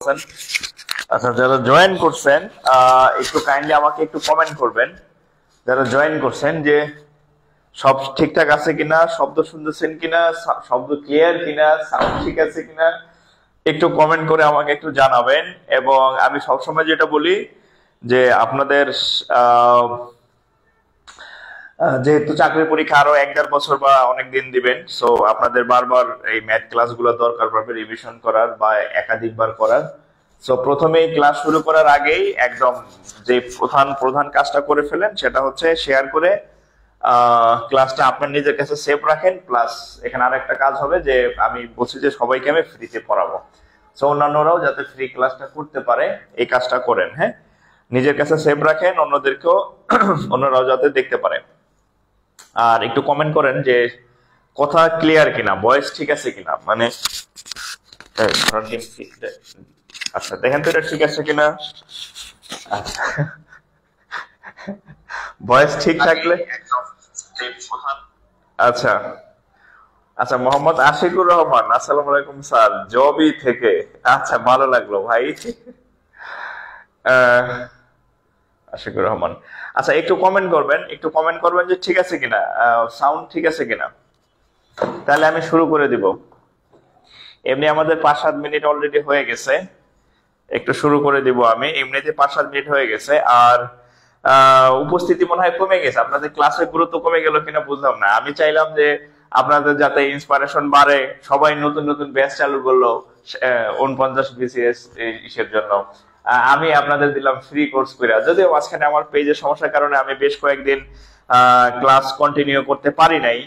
আছেন? আচ্ছা, যারা জয়েন করছেন একটু কাইন্ডলি আমাকে একটু কমেন্ট করবেন। যারা জয়েন করছেন যে সব ঠিকঠাক আছে কিনা, শব্দ শুনতেছেন কিনা, শব্দ ক্লিয়ার কিনা, সাউন্ড ঠিক আছে কিনা, একটু কমেন্ট করে আমাকে একটু জানাবেন। এবং আমি সবসময় যেটা বলি যে আপনাদের যেহেতু চাকরির পরীক্ষা আরো 1-1.5 বছর বা অনেক দিন দিবেন, সো আপনাদের বারবার এই ম্যাথ ক্লাসগুলো দরকার পড়বে রিভিশন করার বা একাধিকবার করার। সো প্রথমেই ক্লাস শুরু করার আগেই একদম যে প্রধান প্রধান কাজটা করে ফেলেন, সেটা হচ্ছে শেয়ার করে ক্লাসটা আপনার নিজের কাছে সেভ রাখেন। প্লাস এখানে আরেকটা কাজ হবে যে আমি বলছি যে সবাইকে আমি ফ্রিতে পড়াবো, সো অন্যান্যরাও যাতে ফ্রি ক্লাসটা করতে পারে এই কাজটা করেন। হ্যাঁ, নিজের কাছে সেভ রাখেন, অন্যদেরকেও অন্যরাও যাতে দেখতে পারে। আর একটু কমেন্ট করেন যে কথা ক্লিয়ার কিনা, ভয়েস ঠিক আছে কিনা, মানে আচ্ছা দেখেন তো এটা ঠিক আছে কিনা। আচ্ছা, ভয়েস ঠিক থাকলে আচ্ছা আচ্ছা। মোহাম্মদ আশিকুর রহমান, আসসালামু আলাইকুম স্যার, জবি থেকে। আচ্ছা, ভালো লাগলো ভাই। আশিকুর রহমান, আচ্ছা একটু কমেন্ট করবেন, একটু কমেন্ট করবেন যে ঠিক আছে কিনা, সাউন্ড ঠিক আছে কিনা, তাহলে আমি শুরু করে দিব। এমনি আমাদের 5-7 মিনিট অলরেডি হয়ে গেছে, একটু শুরু করে দিব আমি। এমনিতে 5-7 মিনিট হয়ে গেছে। আর উপস্থিতি মনে হয় কমে গেছে, আপনাদের ক্লাসের গুরুত্ব কমে গেল কিনা বুঝলাম না। আমি চাইলাম যে আপনাদের যাতে ইন্সপিরেশন বাড়ে, সবাই নতুন নতুন ব্যাচ চালু করলো 49 বিসিএস ইসের জন্য। আমি আপনাদের দিলাম ফ্রি কোর্স করে, যদিও মাঝখানে আমার পেজের সমস্যার কারণে আমি বেশ কয়েকদিন ক্লাস কন্টিনিউ করতে পারি নাই।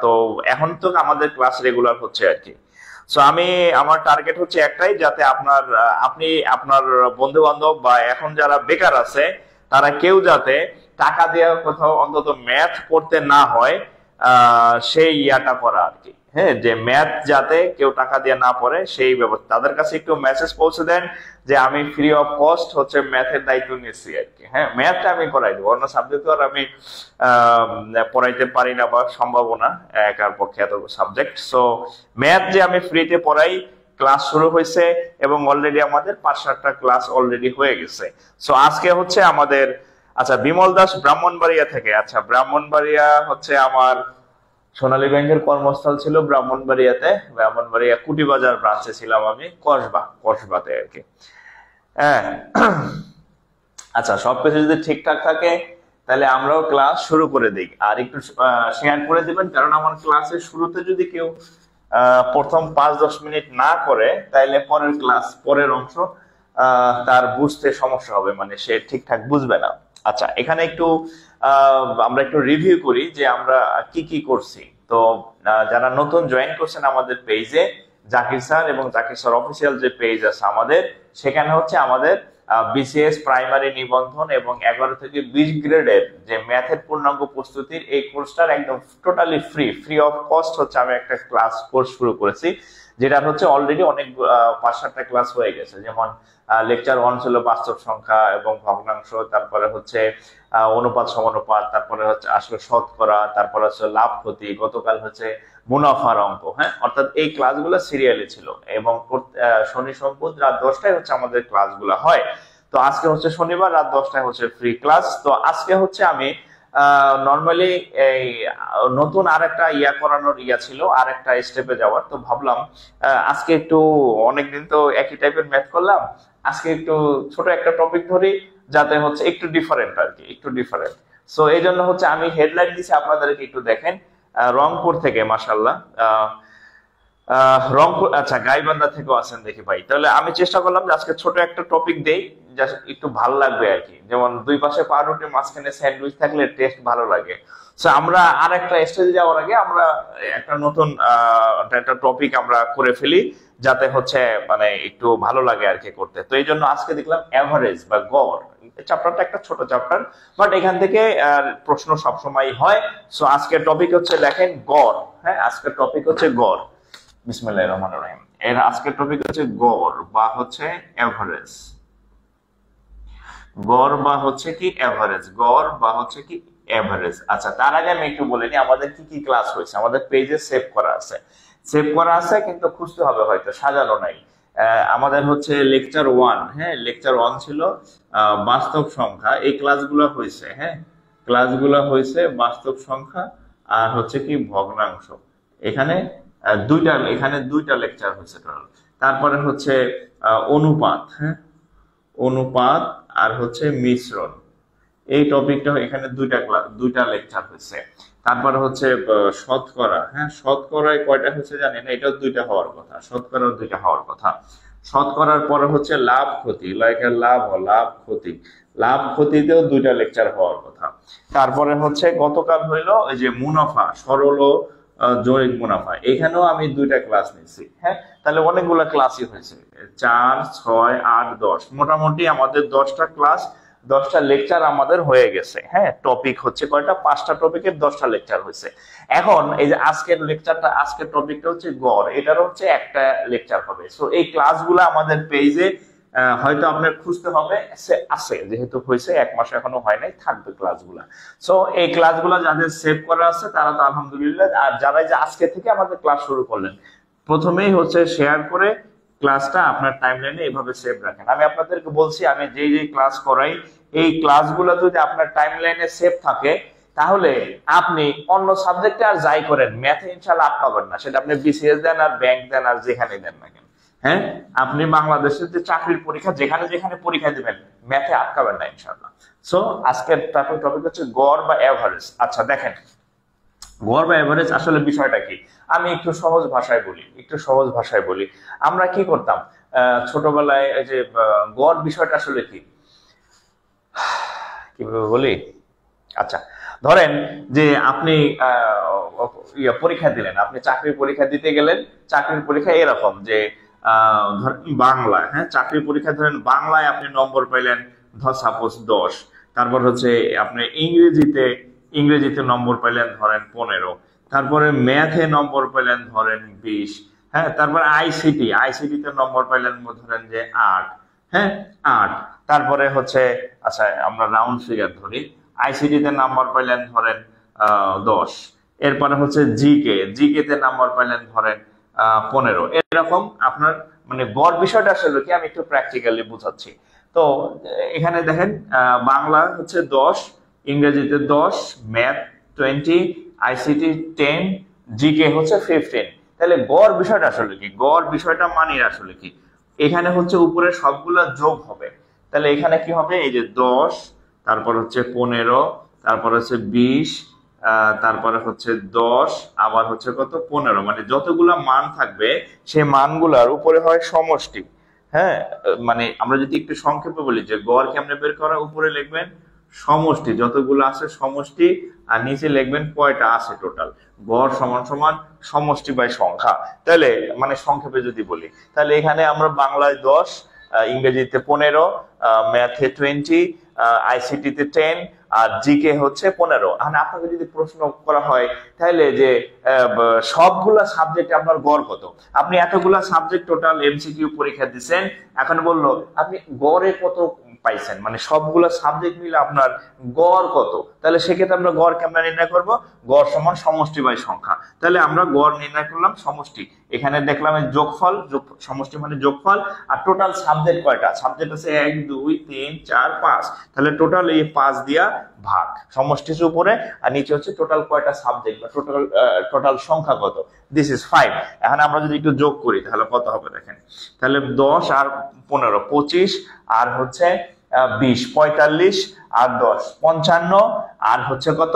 তো এখন তো আমাদের ক্লাস রেগুলার হচ্ছে আর কি। সো আমি আমার টার্গেট হচ্ছে একটাই, যাতে আপনি আপনার বন্ধু বান্ধব বা এখন যারা বেকার আছে তারা কেউ যাতে টাকা দেওয়ার কোথাও অন্তত ম্যাথ পড়তে না হয়, সেই ইয়াটা করা আর কি। হ্যাঁ, যে ম্যাথ যাতে কেউ টাকা দিয়ে না পড়ে সেই ব্যবস্থা, তাদের কাছে একটু মেসেজ পৌঁছে দেন যে আমি ফ্রি অফ কস্ট হচ্ছে ম্যাথের দায়িত্ব নিচ্ছি আর কি। হ্যাঁ, ম্যাথটা আমি করাই দেবো, অন্য সাবজেক্ট আর আমি পড়াইতে পারি না বা সম্ভব না, একার পক্ষে এত সাবজেক্ট। সো ম্যাথ যে আমি ফ্রিতে পড়াই, ক্লাস শুরু হয়েছে এবং অলরেডি আমাদের 5-7টা ক্লাস অলরেডি হয়ে গেছে। সো আজকে হচ্ছে আমাদের, আচ্ছা বিমল দাস ব্রাহ্মণবাড়িয়া থেকে। আচ্ছা, ব্রাহ্মণবাড়িয়া হচ্ছে আমার সোনালী ব্যাংকের কর্মস্থল ছিল ব্রাহ্মণবাড়িয়াতে, ব্রাহ্মণবাড়িয়া কুটিবাজার ব্রাঞ্চে ছিলাম আমি, কসবাতে আর কি। হ্যাঁ, আচ্ছা সবকিছু যদি ঠিকঠাক থাকে তাহলে আমরাও ক্লাস শুরু করে দিই। আর একটু শেয়ার করে দিবেন, কারণ আমার ক্লাসের শুরুতে যদি কেউ প্রথম 5-10 মিনিট না করে তাহলে পরের ক্লাস, পরের অংশ তার বুঝতে সমস্যা হবে, মানে সে ঠিকঠাক বুঝবে না। আচ্ছা, এখানে একটু আমরা একটু রিভিউ করি যে আমরা কি কি করছি। তো যারা নতুন জয়েন করছেন আমাদের পেজে, জাকির স্যার এবং জাকির স্যার অফিসিয়াল যে পেজ আছে আমাদের, সেখানে হচ্ছে আমাদের বিসিএস প্রাইমারি নিবন্ধন এবং 11 থেকে 20 গ্রেডের যে ম্যাথের পূর্ণাঙ্গ প্রস্তুতির এই কোর্সটার একদম টোটালি ফ্রি অফ কস্ট হচ্ছে আমি একটা কোর্স শুরু করেছি, যেটা হচ্ছে অলরেডি অনেক 5-7টা ক্লাস হয়ে গেছে। যেমন লেকচার 1 ছিল বাস্তব সংখ্যা এবং ভগ্নাংশ, তারপরে হচ্ছে অনুপাত সমানুপাত, তারপরে হচ্ছে আসলে শতকরা, তারপরে হচ্ছে লাভ ক্ষতি, গতকাল হচ্ছে মুনাফার অঙ্ক। হ্যাঁ, অর্থাৎ এই ক্লাসগুলো সিরিয়ালি ছিল এবং শনি সোম বুধ রাত 10টায় হচ্ছে আমাদের ক্লাসগুলো হয়। তো আজকে হচ্ছে শনিবার রাত 10টায় হচ্ছে ফ্রি ক্লাস। তো আজকে হচ্ছে আমি নর্মালি এই নতুন আরেকটা করানোর ছিল, আরেকটা স্টেপে যাওয়ার। তো ভাবলাম আজকে একটু, অনেকদিন তো একই টাইপের ম্যাথ করলাম, আজকে একটু ছোট একটা টপিক ধরি যাতে হচ্ছে একটু ডিফারেন্ট আর কি, একটু ডিফারেন্ট। সো এই জন্য হচ্ছে আমি হেডলাইন দিচ্ছি আপনাদেরকে, একটু দেখেন। রংপুর থেকে মাশাআল্লাহ, রংপুর, আচ্ছা গাইবান্ধা থেকেও আছেন দেখি ভাই। তাহলে আমি চেষ্টা করলাম যে আজকে ছোট একটা টপিক দেই, যা একটু ভালো লাগবে আর কি। যেমন দুই পাশে পাউরুটি, মাঝখানে স্যান্ডউইচ থাকলে টেস্ট ভালো লাগে। সো আমরা আর একটা স্টেজে যাওয়ার আগে আমরা একটা নতুন একটা টপিক আমরা করে ফেলি, যাতে হচ্ছে মানে একটু ভালো লাগে আর কি করতে। তো এই জন্য আজকে দেখলাম এভারেজ বা গড়, চ্যাপ্টারটা একটা ছোট চ্যাপ্টার, বাট এখান থেকে প্রশ্ন সবসময় হয়। সো আজকের টপিক হচ্ছে দেখেন গড়। হ্যাঁ, আজকের টপিক হচ্ছে গড়। বিসমিল্লাহির রহমানির রহিম। এর আজকের টপিক হচ্ছে গড় বা হচ্ছে এভারেজ। গড় বা হচ্ছে কি এভারেজ, গড় বা হচ্ছে কি এভারেজ। আচ্ছা, তার আগে আমি একটু বলে নিই আমাদের কি কি ক্লাস হয়েছে। আমাদের পেজে সেভ করা আছে, কিন্তু খুঁজতে হবে, হয়তো সাজানো নাই। আমাদের হচ্ছে লেকচার 1, হ্যাঁ লেকচার 1 ছিল বাস্তব সংখ্যা, এই ক্লাসগুলো হয়েছে, হ্যাঁ ক্লাসগুলো হয়েছে বাস্তব সংখ্যা আর হচ্ছে কি ভগ্নাংশ। এখানে দুইটা লেকচার হয়েছে টোটাল। তারপরে হচ্ছে অনুপাত, হ্যাঁ অনুপাত আর হচ্ছে মিশ্রণ, এই টপিকটা এখানে দুইটা লেকচার হয়েছে। তারপরে হচ্ছে শতকরা, হ্যাঁ শতকরায় কয়টা হচ্ছে জানি না, এটাও দুইটা হওয়ার কথা, শতকরার দুইটা হওয়ার কথা। শতকরার পরে হচ্ছে লাভ ক্ষতি, লাভ ক্ষতি, লাভ ক্ষতিতেও দুইটা লেকচার হওয়ার কথা। তারপরে হচ্ছে গতকাল হইলো এই যে মুনাফা, সরল ও জৈবিক মুনাফা, এখানেও আমি দুইটা ক্লাস নিচ্ছি, হ্যাঁ তাহলে অনেকগুলা ক্লাসই হয়েছে, 4, 6, 8, 10, মোটামুটি আমাদের 10টা ক্লাস, 10টা লেকচার আমাদের হয়ে গেছে। হ্যাঁ টপিক হচ্ছে কয়টা, 5টা টপিকের 10টা লেকচার হয়েছে। এখন এই যে আজকের টপিকটা হচ্ছে গড়, এটার হচ্ছে একটা লেকচার হবে। সো এই ক্লাসগুলো আমাদের পেজে হয়তো আপনার খুঁজতে হবে, আছে যেহেতু হয়েছে 1 মাস এখনো হয় নাই, থাকবে ক্লাসগুলা। সো এই ক্লাসগুলো যাদের সেভ করা আছে তারা তো আলহামদুলিল্লাহ, আর যারা যে আজকে থেকে আমাদের ক্লাস শুরু করলেন, প্রথমেই হচ্ছে শেয়ার করে ক্লাসটা আপনার টাইমলাইনে এইভাবে সেভ রাখেন। আমি আপনাদেরকে বলছি, আমি যেই ক্লাস করাই এই ক্লাসগুলো যদি আপনার টাইমলাইনে সেভ থাকে, তাহলে আপনি অন্য সাবজেক্টে আর যাই করেন, ম্যাথে ইনশাআল্লাহ আটকাবেন না, সেটা আপনি বিসিএস দেন আর ব্যাংক দেন আর যেখানে দেন না কেন, হ্যাঁ আপনি বাংলাদেশের যে চাকরির পরীক্ষা যেখানে যেখানে পরীক্ষা দিবেন, ম্যাথে আটকাবেন না ইনশাআল্লাহ। সো আজকের টপিক হচ্ছে গড় বা এভারেজ। আচ্ছা দেখেন, গড় বা এভারেজ আসলে বিষয়টা কি, আমি একটু সহজ ভাষায় বলি। আমরা কি করতাম ছোটবেলায়, এই যে গড় বিষয়টা আসলে কি, কিভাবে বলি, আচ্ছা ধরেন যে আপনি পরীক্ষা দিলেন, আপনি চাকরির পরীক্ষা দিতে গেলেন, চাকরির পরীক্ষা এরকম যে ধরেন বাংলা, হ্যাঁ চাকরির পরীক্ষা ধরেন বাংলায় আপনি নম্বর পাইলেন ধর সাপোজ 10, তারপর হচ্ছে আপনি ইংরেজিতে নম্বর পাইলেন ধরেন 15, তারপরে ম্যাথে নম্বর পাইলেন ধরেন 20, হ্যাঁ তারপর আইসিটিতে নম্বর পাইলেন ধরেন যে 8, হ্যাঁ 8, তারপরে হচ্ছে আচ্ছা আমরা রাউন্ড ফিগার ধরি, আইসিটিতে নাম্বার পাইলেন ধরেন 10, এরপরে হচ্ছে জিকে তে নাম্বার পাইলেন ধরেন 15, এরকম আপনার মানে গড় বিষয়টা আসলে কি, আমি একটু প্র্যাকটিক্যালি বুঝাচ্ছি। তো এখানে দেখেন বাংলা হচ্ছে 10, ইংরেজিতে 10, ম্যাথ 20, আইসিটি 10, জিকে হচ্ছে 15। তাহলে গড় বিষয়টা আসলে কি, গড় বিষয়টা মানে আসলে কি, এখানে হচ্ছে উপরে সবগুলা যোগ হবে। তাহলে এখানে কি হবে, এই যে 10, তারপর হচ্ছে 15, তারপর হচ্ছে 20, তারপরে হচ্ছে 10, আবার হচ্ছে কত 15, মানে যতগুলা মান থাকবে সেই মানগুলার উপরে হয় সমষ্টি। হ্যাঁ মানে আমরা যদি একটু সংক্ষেপে বলি যে গড় কেমনে বের করা, উপরে লিখবেন সমষ্টি, যতগুলো আছে সমষ্টি, আর নিচে লিখবেন কয়টা আছে টোটাল। গড় সমান সমান সমষ্টি বাই সংখ্যা। তাহলে মানে সংক্ষেপে যদি বলি, তাহলে এখানে আমরা বাংলায় 10, ইংরেজিতে 15, ম্যাথে 20, আইসিটিতে 10, আর জিকে হচ্ছে 15। মানে আপনাকে যদি প্রশ্ন করা হয় তাহলে যে সবগুলা সাবজেক্টে আপনার গড় কত, আপনি এতগুলা সাবজেক্ট টোটাল এমসিকিউ পরীক্ষা দিচ্ছেন, এখন বললো আপনি গড়ে কত পাইছেন, মানে সবগুলা সাবজেক্ট মিলে আপনার গড় কত, তাহলে সেক্ষেত্রে আমরা গড় কেমন নির্ণয় করব, গড় সমান সমষ্টি বাই সংখ্যা। তাহলে আমরা গড় নির্ণয় করলাম সমষ্টি, এখানে দেখলাম যোগফল, সমষ্টি মানে যোগফল, আর টোটাল সাবজেক্ট কয়টা, সাবজেক্ট আছে 1, 2, 3, 4, 5, তাহলে টোটাল এই 5 দিয়া ভাগ, সমষ্টির উপরে আর নিচে হচ্ছে টোটাল কয়টা সাবজেক্ট বা টোটাল সংখ্যা কত, দিস ইজ 5। এখন আমরা যদি একটু যোগ করি তাহলে কত হবে দেখেন, তাহলে 10 আর 15 25, আর হচ্ছে 20 45, আর 10 55, আর হচ্ছে কত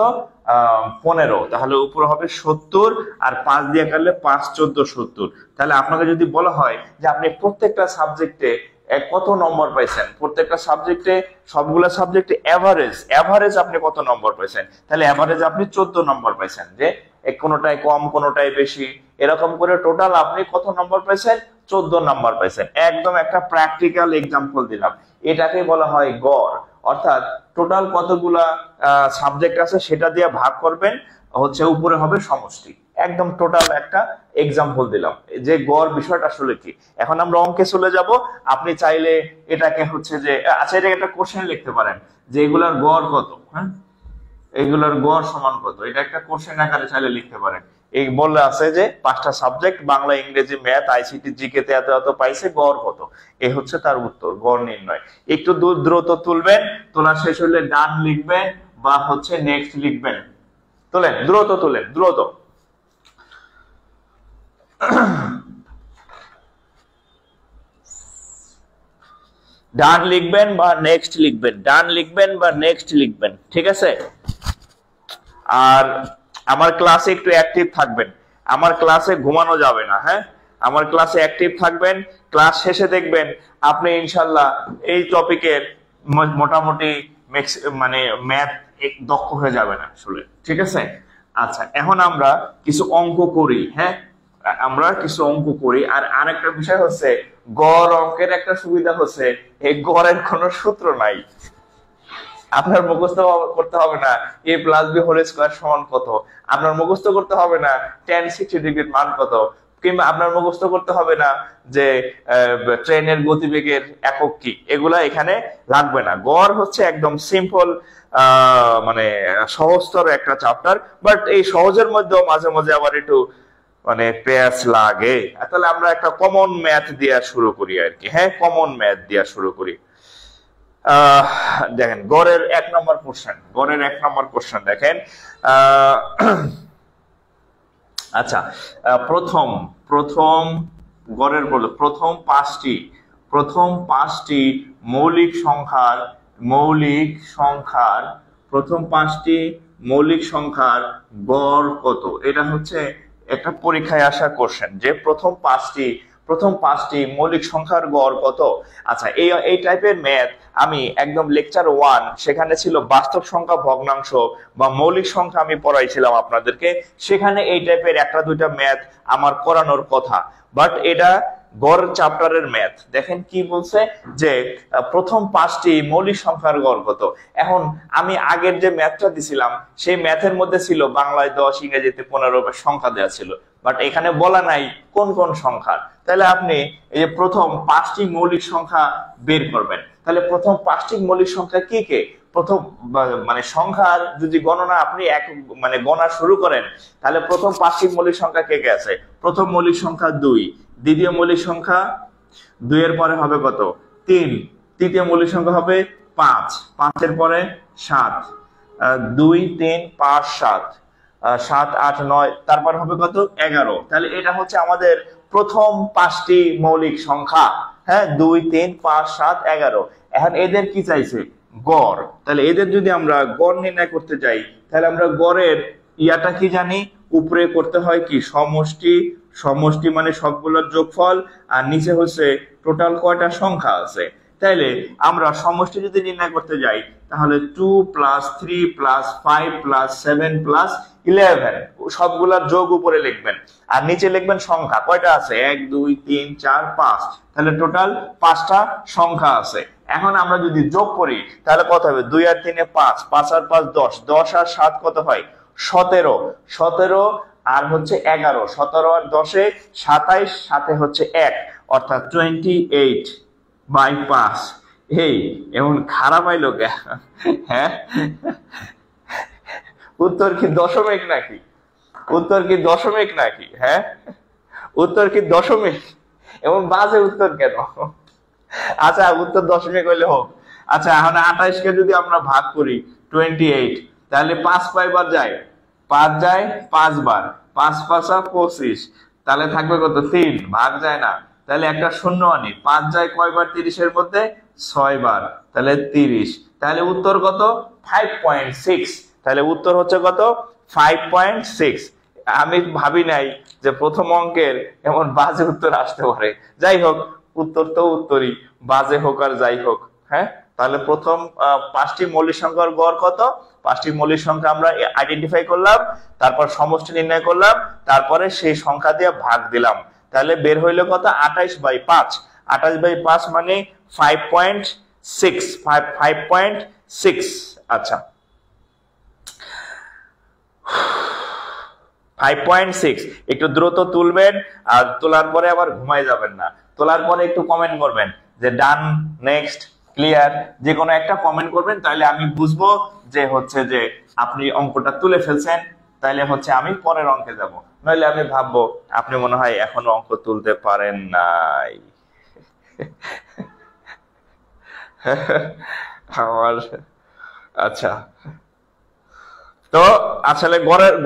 15, তাহলে উপরে হবে 70, আর 5 দিয়ে কাটলে 5 14 70। তাহলে আপনাকে যদি বলা হয় যে আপনি প্রত্যেকটা সাবজেক্টে কত নম্বর পাইছেন, প্রত্যেকটা সাবজেক্টে সবগুলা সাবজেক্টে এভারেজ আপনি কত নম্বর পাইছেন, তাহলে এভারেজ আপনি 14 নম্বর পাইছেন, যে কোনোটাই কম কোনোটাই বেশি, এরকম করে টোটাল আপনি কত নম্বর পাইছেন, 14 নম্বর পাইছেন। একদম একটা প্র্যাকটিক্যাল এক্সাম্পল দিলাম, এটাকে বলা হয় গড়। অর্থাৎ টোটাল কতগুলা সাবজেক্ট আছে সেটা দিয়ে ভাগ করবেন, হচ্ছে উপরে হবে সমষ্টি। একদম টোটাল একটা এক্সাম্পল দিলাম যে গড় বিষয়টা আসলে কি। এখন আমরা অঙ্কে চলে যাব, আপনি চাইলে এটাকে হচ্ছে যে আচ্ছা এটাকে একটা কোশ্চেন লিখতে পারেন যে এগুলার গড় কত, হ্যাঁ এগুলার গড় সমান কত, এটা একটা কোশ্চেন আকারে চাইলে লিখতে পারেন। এই বলে আছে যে 5টা সাবজেক্ট বাংলা, ইংরেজি, ম্যাথ, আইসিটি, জিকে তে এত এত পাইছে, গড় কত? এই হচ্ছে তার উত্তর, গড় নির্ণয়। একটু দ্রুত তুলবেন, তোলা শেষ হলে ডান লিখবেন বা হচ্ছে নেক্সট লিখবেন। তোলেন, দ্রুত তোলেন, দ্রুত। ডান লিখবেন বা নেক্সট লিখবেন, ডান লিখবেন বা নেক্সট লিখবেন, ঠিক আছে? আর আমার ক্লাসে একটু অ্যাক্টিভ থাকবেন, আমার ক্লাসে ঘুমানো যাবে না, হ্যাঁ? আমার ক্লাসে অ্যাক্টিভ থাকবেন, ক্লাস শেষে দেখবেন আপনি ইনশাল্লাহ এই টপিকের মোটামুটি মানে ম্যাথ দক্ষ হয়ে যাবেন আসলে, ঠিক আছে? আচ্ছা, এখন আমরা কিছু অঙ্ক করি, হ্যাঁ? আমরা কিছু অঙ্ক করি। আর আরেকটা বিষয় হচ্ছে, গড় অঙ্কের একটা সুবিধা হচ্ছে এই গড়ের কোনো সূত্র নাই। আপনার মুখস্থ করতে হবে না a plus b whole square সমান কত, আপনার মুখস্থ করতে হবে না tan 60 ডিগ্রির মান কত, কিংবা আপনার মুখস্থ করতে হবে না যে ট্রেনের গতিবেগের একক কি, এগুলা এখানে লাগবে না। গড় হচ্ছে একদম সিম্পল, মানে সহজতর একটা চ্যাপ্টার, বাট এই সহজের মধ্যেও মাঝে মাঝে আবার একটু মানে পেঁয়াজ লাগে। তাহলে আমরা একটা কমন ম্যাথ দিয়ে শুরু করি আর কি, হ্যাঁ? কমন ম্যাথ দিয়ে শুরু করি। দেখেন গড়ের 1 নম্বর কোশ্চেন, গড়ের 1 নম্বর কোশ্চেন দেখেন। আচ্ছা, প্রথম গড়ের বলো, প্রথম পাঁচটি মৌলিক সংখ্যার গড় কত? এটা হচ্ছে একটা পরীক্ষায় আসা কোশ্চেন, যে প্রথম পাঁচটি মৌলিক সংখ্যার গড় কত। আচ্ছা, এই টাইপের ম্যাথ আমি একদম লেকচার 1 সেখানে ছিল বাস্তব সংখ্যা, ভগ্নাংশ বা মৌলিক সংখ্যা আমি পড়াইছিলাম আপনাদেরকে, সেখানে এই টাইপের একটা দুইটা ম্যাথ আমার করানোর কথা। বাট এটা গড় চ্যাপ্টারের ম্যাথ। দেখেন কি বলছে, যে প্রথম 5টি মৌলিক সংখ্যার গড় কত। এখন আমি আগের যে ম্যাথটা দিছিলাম সেই ম্যাথের মধ্যে ছিল বাংলায় 10, ইংরেজিতে 15 সংখ্যা দেওয়া ছিল, বাট এখানে বলা নাই কোন কোন সংখ্যা। তাহলে আপনি এই যে প্রথম 5টি মৌলিক সংখ্যা বের করবেন। তাহলে প্রথম 5টি মৌলিক সংখ্যা কি কে? প্রথম মানে সংখ্যার যদি গণনা আপনি মানে গণনা শুরু করেন, তাহলে প্রথম 5টি মৌলিক সংখ্যা কে কে আছে? প্রথম মৌলিক সংখ্যা 2, দ্বিতীয় মৌলিক সংখ্যা 2 এর পরে হবে কত? 3, তৃতীয় মৌলিক সংখ্যা হবে 5, 5 এর পরে 7, 2 3 5 7, 7 8 9, তারপর হবে কত? 11। তাহলে এটা হচ্ছে আমাদের প্রথম 5টি মৌলিক সংখ্যা, হ্যাঁ? 2 3 5 7 11। এখন এদের কি চাইছে? গড়। তাহলে এদের যদি আমরা গড় নির্ণয় করতে যাই, তাহলে আমরা গড়ের ইয়াটা কি জানি? উপরে করতে হয় কি? সমষ্টি মানে সবগুলোর যোগফল, আর নিচে হচ্ছে টোটাল কয়টা সংখ্যা আছে। তাইলে আমরা সমষ্টি যদি নির্ণয় করতে যাই, তাহলে 2 + 3 + 5 + 7 + 11 সবগুলার যোগ উপরে লিখবেন, আর নিচে লিখবেন সংখ্যা কয়টা আছে, 1 2 3 4 5। তাহলে টোটাল 5টা সংখ্যা আছে। এখন আমরা যদি যোগ করি তাহলে কত হবে? 2 আর 3 এ 5, 5 আর 5 10, 10 আর 7 কত হয়? 17, 17 আর হচ্ছে 11, 17 আর 10 এ 27, সাথে হচ্ছে 1, অর্থাৎ 28/5। এই এমন খারাপ আইলো কে? হ্যাঁ, উত্তর কি দশমিক নাকি? উত্তর কি দশমিক নাকি? হ্যাঁ, উত্তর কি দশমিক? এমন বাজে উত্তর কেন? আচ্ছা, উত্তর দশমিক হইলে হোক। আচ্ছা, এখন 28 কে যদি আমরা ভাগ করি 28, তাহলে 5 কয়বার যায়? 5 যায় 5 বার, 5 5 25, তাহলে থাকবে কত? 3, ভাগ যায় না, তাহলে একটা শূন্য আনি। 5 যায় কয়বার 30 এর মধ্যে? 6 বার, তাহলে 30। তাহলে উত্তর কত? 5.6। তাহলে উত্তর হচ্ছে কত? 5.6। আমি ভাবি নাই যে প্রথম অঙ্কের এমন বাজে উত্তর আসতে পারে। যাই হোক, উত্তর তো উত্তরই, বাজে হোক আর যাই হোক। হ্যাঁ, তাহলে প্রথম 5টি মৌলিক সংখ্যার গড় কত? 5টি মৌলিক সংখ্যা আমরা আইডেন্টিফাই করলাম, তারপর সমষ্টি নির্ণয় করলাম, তারপরে সেই সংখ্যা দিয়ে ভাগ দিলাম। তাহলে বের হইলো কত? 28/5। 28/5 মানে 5.6, 5.6। আচ্ছা, 5.6। একটু দ্রুত তুলবেন, আর তোলার পরে আবার ঘুমাই যাবেন না। তোলার পরে একটু কমেন্ট করবেন যে ডান, নেক্সট, ক্লিয়ার, যে কোনো একটা কমেন্ট করবেন, তাহলে আমি বুঝবো যে হচ্ছে যে আপনি অঙ্কটা তুলে ফেলছেন, তাইলে হচ্ছে আমি পরের অঙ্কে যাব, নইলে আমি ভাববো আপনি মনে হয় এখনো অঙ্ক তুলতে পারেন নাই। আমার আচ্ছা, তো আসলে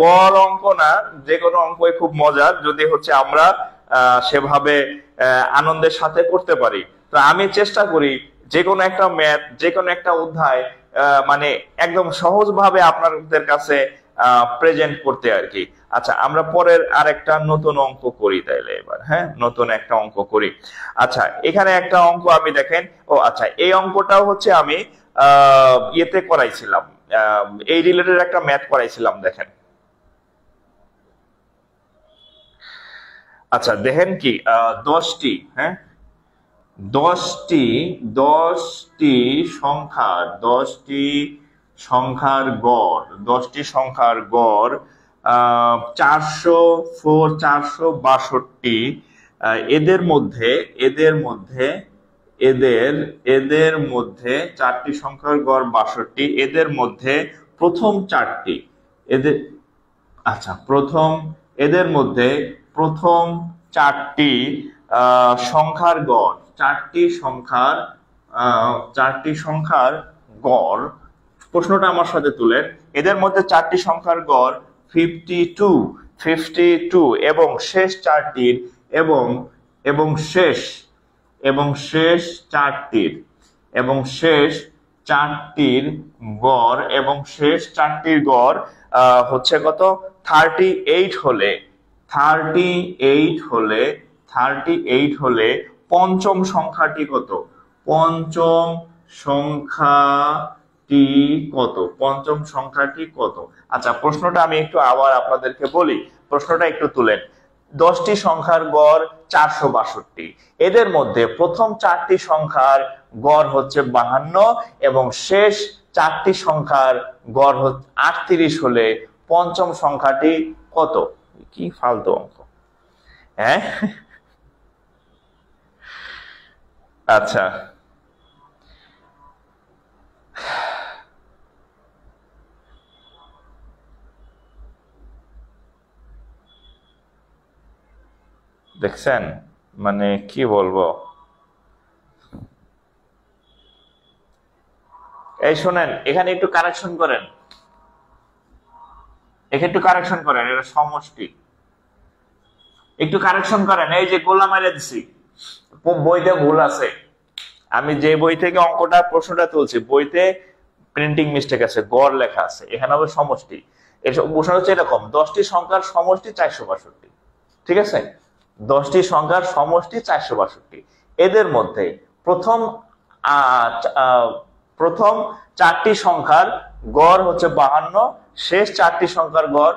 গড় অঙ্ক না, যে কোনো অঙ্কই খুব মজার যদি হচ্ছে আমরা সেভাবে আনন্দের সাথে করতে পারি। তো আমি চেষ্টা করি যে কোনো একটা ম্যাথ, যে কোনো একটা অধ্যায় মানে একদম সহজভাবে আপনাদের কাছে প্রেজেন্ট করতে আর কি। আচ্ছা, আমরা পরের আরেকটা নতুন অঙ্ক করি তাইলে এবার। হ্যাঁ, নতুন একটা অঙ্ক করি। আচ্ছা, এখানে একটা অঙ্ক আমি দেখেন, ও আচ্ছা, এই অঙ্কটাও হচ্ছে আমি ইয়েতে করাইছিলাম, এই রিলেটেড একটা ম্যাথ করাইছিলাম, দেখেন। আচ্ছা দেখেন কি 10টি, হ্যাঁ 10টি 10টি সংখ্যার 10টি সংখ্যার গড়, 10টি সংখ্যার গড় 462, এদের মধ্যে এদের মধ্যে এদের এদের মধ্যে 4টি সংখ্যার গড় 62, এদের মধ্যে প্রথম 4টি, এদের আচ্ছা এদের মধ্যে প্রথম 4টি সংখ্যার গড়, 4টি সংখ্যার গড়, প্রশ্নটা আমার সাথে তুলেন। এদের মধ্যে 4টি সংখ্যার গড় 52 এবং শেষ 4টির এবং এবং শেষ এবং শেষ 4টির এবং শেষ 4টির গড় এবং শেষ 4টির গড় হচ্ছে কত 38 হলে 38 হলে পঞ্চম সংখ্যাটি কত? পঞ্চম সংখ্যাটি কত? আচ্ছা, প্রশ্নটা আমি একটু আবার আপনাদেরকে বলি, প্রশ্নটা একটু তুলেন। 10টি সংখ্যার গড় 462, এদের মধ্যে প্রথম 4টি সংখ্যার গড় হচ্ছে 52 এবং শেষ 4টি সংখ্যার গড় হচ্ছে 38 হলে পঞ্চম সংখ্যাটি কত? কি ফালতু অঙ্ক, হ্যাঁ? আচ্ছা, দেখছেন, মানে কি বলবো। এই শোনেন, এখানে একটু কারেকশন করেন, এটা সমষ্টি, একটু কারেকশন করেন। এই যে গোলা মাইরে দিছি, বইতে ভুল আছে, আমি যে বই থেকে অঙ্কটা প্রশ্নটা তুলছি বইতে প্রিন্টিং মিস্টেক আছে, গড় লেখা আছে, এখানে হবে সমষ্টি। এসব প্রশ্ন হচ্ছে এরকম, 10টি সংখ্যার সমষ্টি 462, ঠিক আছে? 10টি সংখ্যার সমষ্টি 462, এদের মধ্যে প্রথম 4টি সংখ্যার গড় হচ্ছে 52, শেষ 4টি সংখ্যার গড়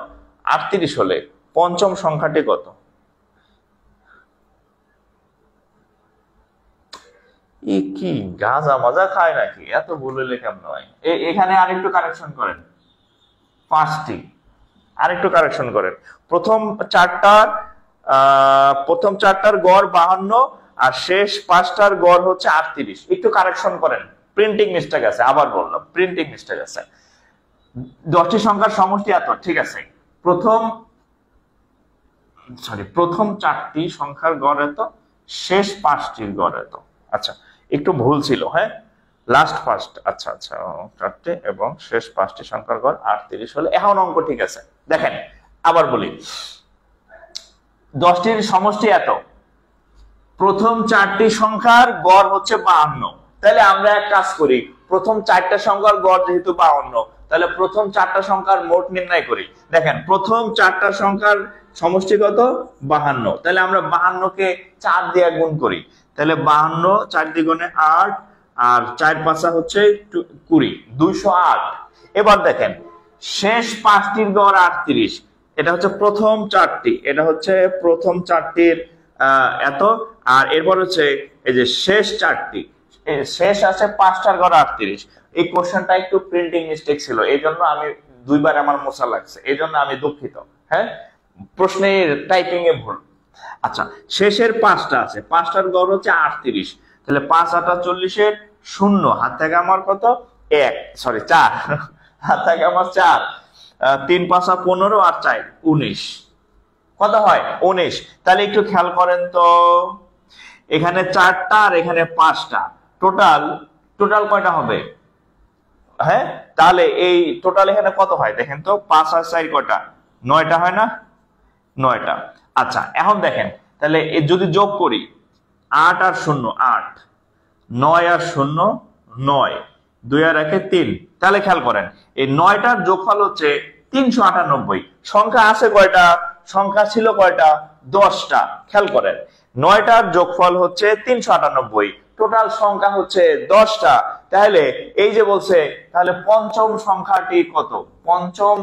38 হলে পঞ্চম সংখ্যাটি কত? কি গাঁজা মাজা খায় নাকি, এত ভুল হইলে কেমন হয়? এখানে আরেকটু কারেকশন করেন, 5টি আরেকটু কারেকশন করেন। প্রথম চারটার গড় 52 আর শেষ 5টার গড় হচ্ছে 38, একটু কারেকশন করেন, প্রিন্টিং মিস্টেক আছে, আবার বললাম প্রিন্টিং মিস্টেক আছে। 10টি সংখ্যার সমষ্টি এত, ঠিক আছে, প্রথম 4টি সংখ্যার গড় এত, শেষ 5টির গড় এত। আচ্ছা, একটু ভুল ছিল, হ্যাঁ, লাস্ট ফার্স্ট, আচ্ছা 4টে এবং শেষ 5টি সংখ্যার গড় 38 হলে, এখন অঙ্ক ঠিক আছে। দেখেন আবার বলি, 10টির সমষ্টি এত, প্রথম 4টি সংখ্যার গড় হচ্ছে 52, তাহলে আমরা এক কাজ করি, প্রথম 4টা সংখ্যার গড় যেহেতু 52, তাহলে প্রথম 4টা সংখ্যার মোট নির্ণয় করি। দেখেন প্রথম 4টা সংখ্যার সমষ্টি কত? 52, তাহলে আমরা 52কে 4 দিয়ে গুণ করি, তাহলে 52 4 দ্বিগুণে 8 আর 4 5 হচ্ছে 20, 208। এবার দেখেন শেষ 5টির গড় 38, এটা হচ্ছে প্রথম 4টি, এটা হচ্ছে প্রথম 4টির এত, আর এরপর হচ্ছে এই যে শেষ 4টি, শেষ আছে 5টার গড় 38। এই কোশ্চেনটা একটু প্রিন্টিং মিস্টেক ছিল, এই জন্য আমি দুইবার আমার মোছা লাগছে, এই জন্য আমি দুঃখিত, হ্যাঁ, প্রশ্নের টাইপিং এ ভুল। আচ্ছা, শেষের 5টা আছে, 5টার গড় হচ্ছে 38, তাহলে 5 8 40 0, হাত থেকে আমার কত 1, সরি 4, হাত থেকে আমার 4, 3 5 15 আর 4 19 কত হয় 19। তাহলে একটু খেয়াল করেন তো, এখানে 4টা আর এখানে 5টা, টোটাল টোটাল কয়টা হবে? হ্যাঁ, তাহলে এই টোটাল এখানে কত হয় দেখেন তো, 5 আর 4 কয়টা, 9টা হয় না, 9টা। আচ্ছা এখন দেখেন, তাহলে যদি যোগ করি 8 আর 0 8, 9 আর 0 9, 2 আর 1 3, তাহলে খেয়াল করেন এই 9টার যোগফল হচ্ছে 398। সংখ্যা আছে কয়টা? সংখ্যা ছিল কয়টা? 10টা। খেয়াল করেন 9টার যোগফল হচ্ছে 398, টোটাল সংখ্যা হচ্ছে 10টা। তাহলে এই যে বলছে, তাহলে পঞ্চম সংখ্যাটি কত? পঞ্চম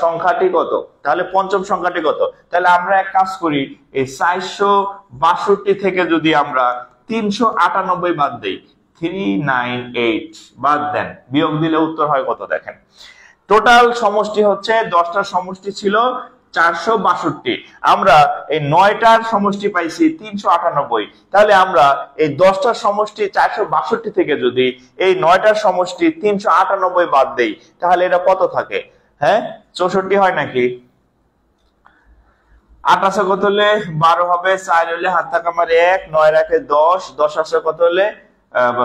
সংখ্যাটি কত? তাহলে পঞ্চম সংখ্যাটি কত? তাহলে আমরা এক কাজ করি, এই 462 থেকে যদি আমরা 398 বাদ দেই, 398 বাদ দেন, বিয়োগ দিলে উত্তর হয় কত দেখেন। টোটাল সমষ্টি হচ্ছে 10টার সমষ্টি ছিল 462, আমরা এই 9টার সমষ্টি পাইছি 398। তাহলে আমরা এই 10টার সমষ্টি 462 থেকে যদি এই 9টার সমষ্টি 398 বাদ দেই, তাহলে এটা কত থাকে? হ্যাঁ 64 হয় নাকি? 8 আছে কত হলে 12 হবে, 4 হলে হাত থাকা আমার 1, 9 রাখে 10, 10 আছে কত হলে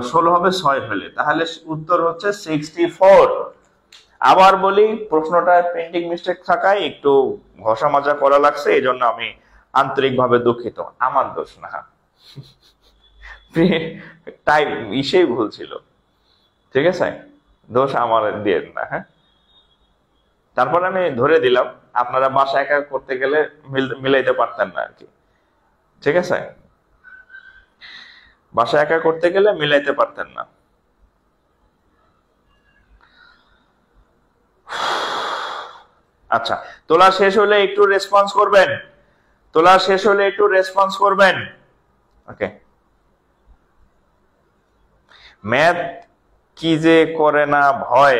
16 হবে, 6 হলে, তাহলে উত্তর হচ্ছে 64। আবার বলি, প্রশ্নটা প্রিন্টিং মিস্টেক থাকায় একটু ঘষা মাজা করা লাগছে, এই জন্য আমি আন্তরিকভাবে দুঃখিত, আমার দোষ না, টাইপ ইসেই ভুল ছিল, ঠিক আছে, দোষ আমার দিয়ে না। হ্যাঁ, তারপর আমি ধরে দিলাম, আপনারা বাসা একা করতে গেলে মিলাইতে পারতেন না আর কি, ঠিক আছে, বাসা একা করতে গেলে মিলাইতে পারতেন না। আচ্ছা, তোলা শেষ হলে একটু রেসপন্স করবেন, তোলা শেষ হলে একটু রেসপন্স করবেন। ওকে, ম্যাথ কি যে করে না ভয়,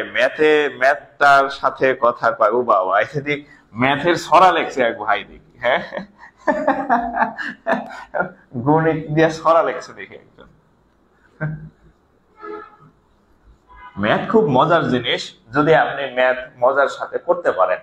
ম্যাথটার সাথে কথা কয়, ও বাবা এদিক ম্যাথের ছড়া লেখছে এক ভাই দেখি, হ্যাঁ গণিত দিয়ে ছড়া লেখছে দেখি একজন। ম্যাথ খুব মজার জিনিস, যদি আপনি ম্যাথ মজার সাথে করতে পারেন।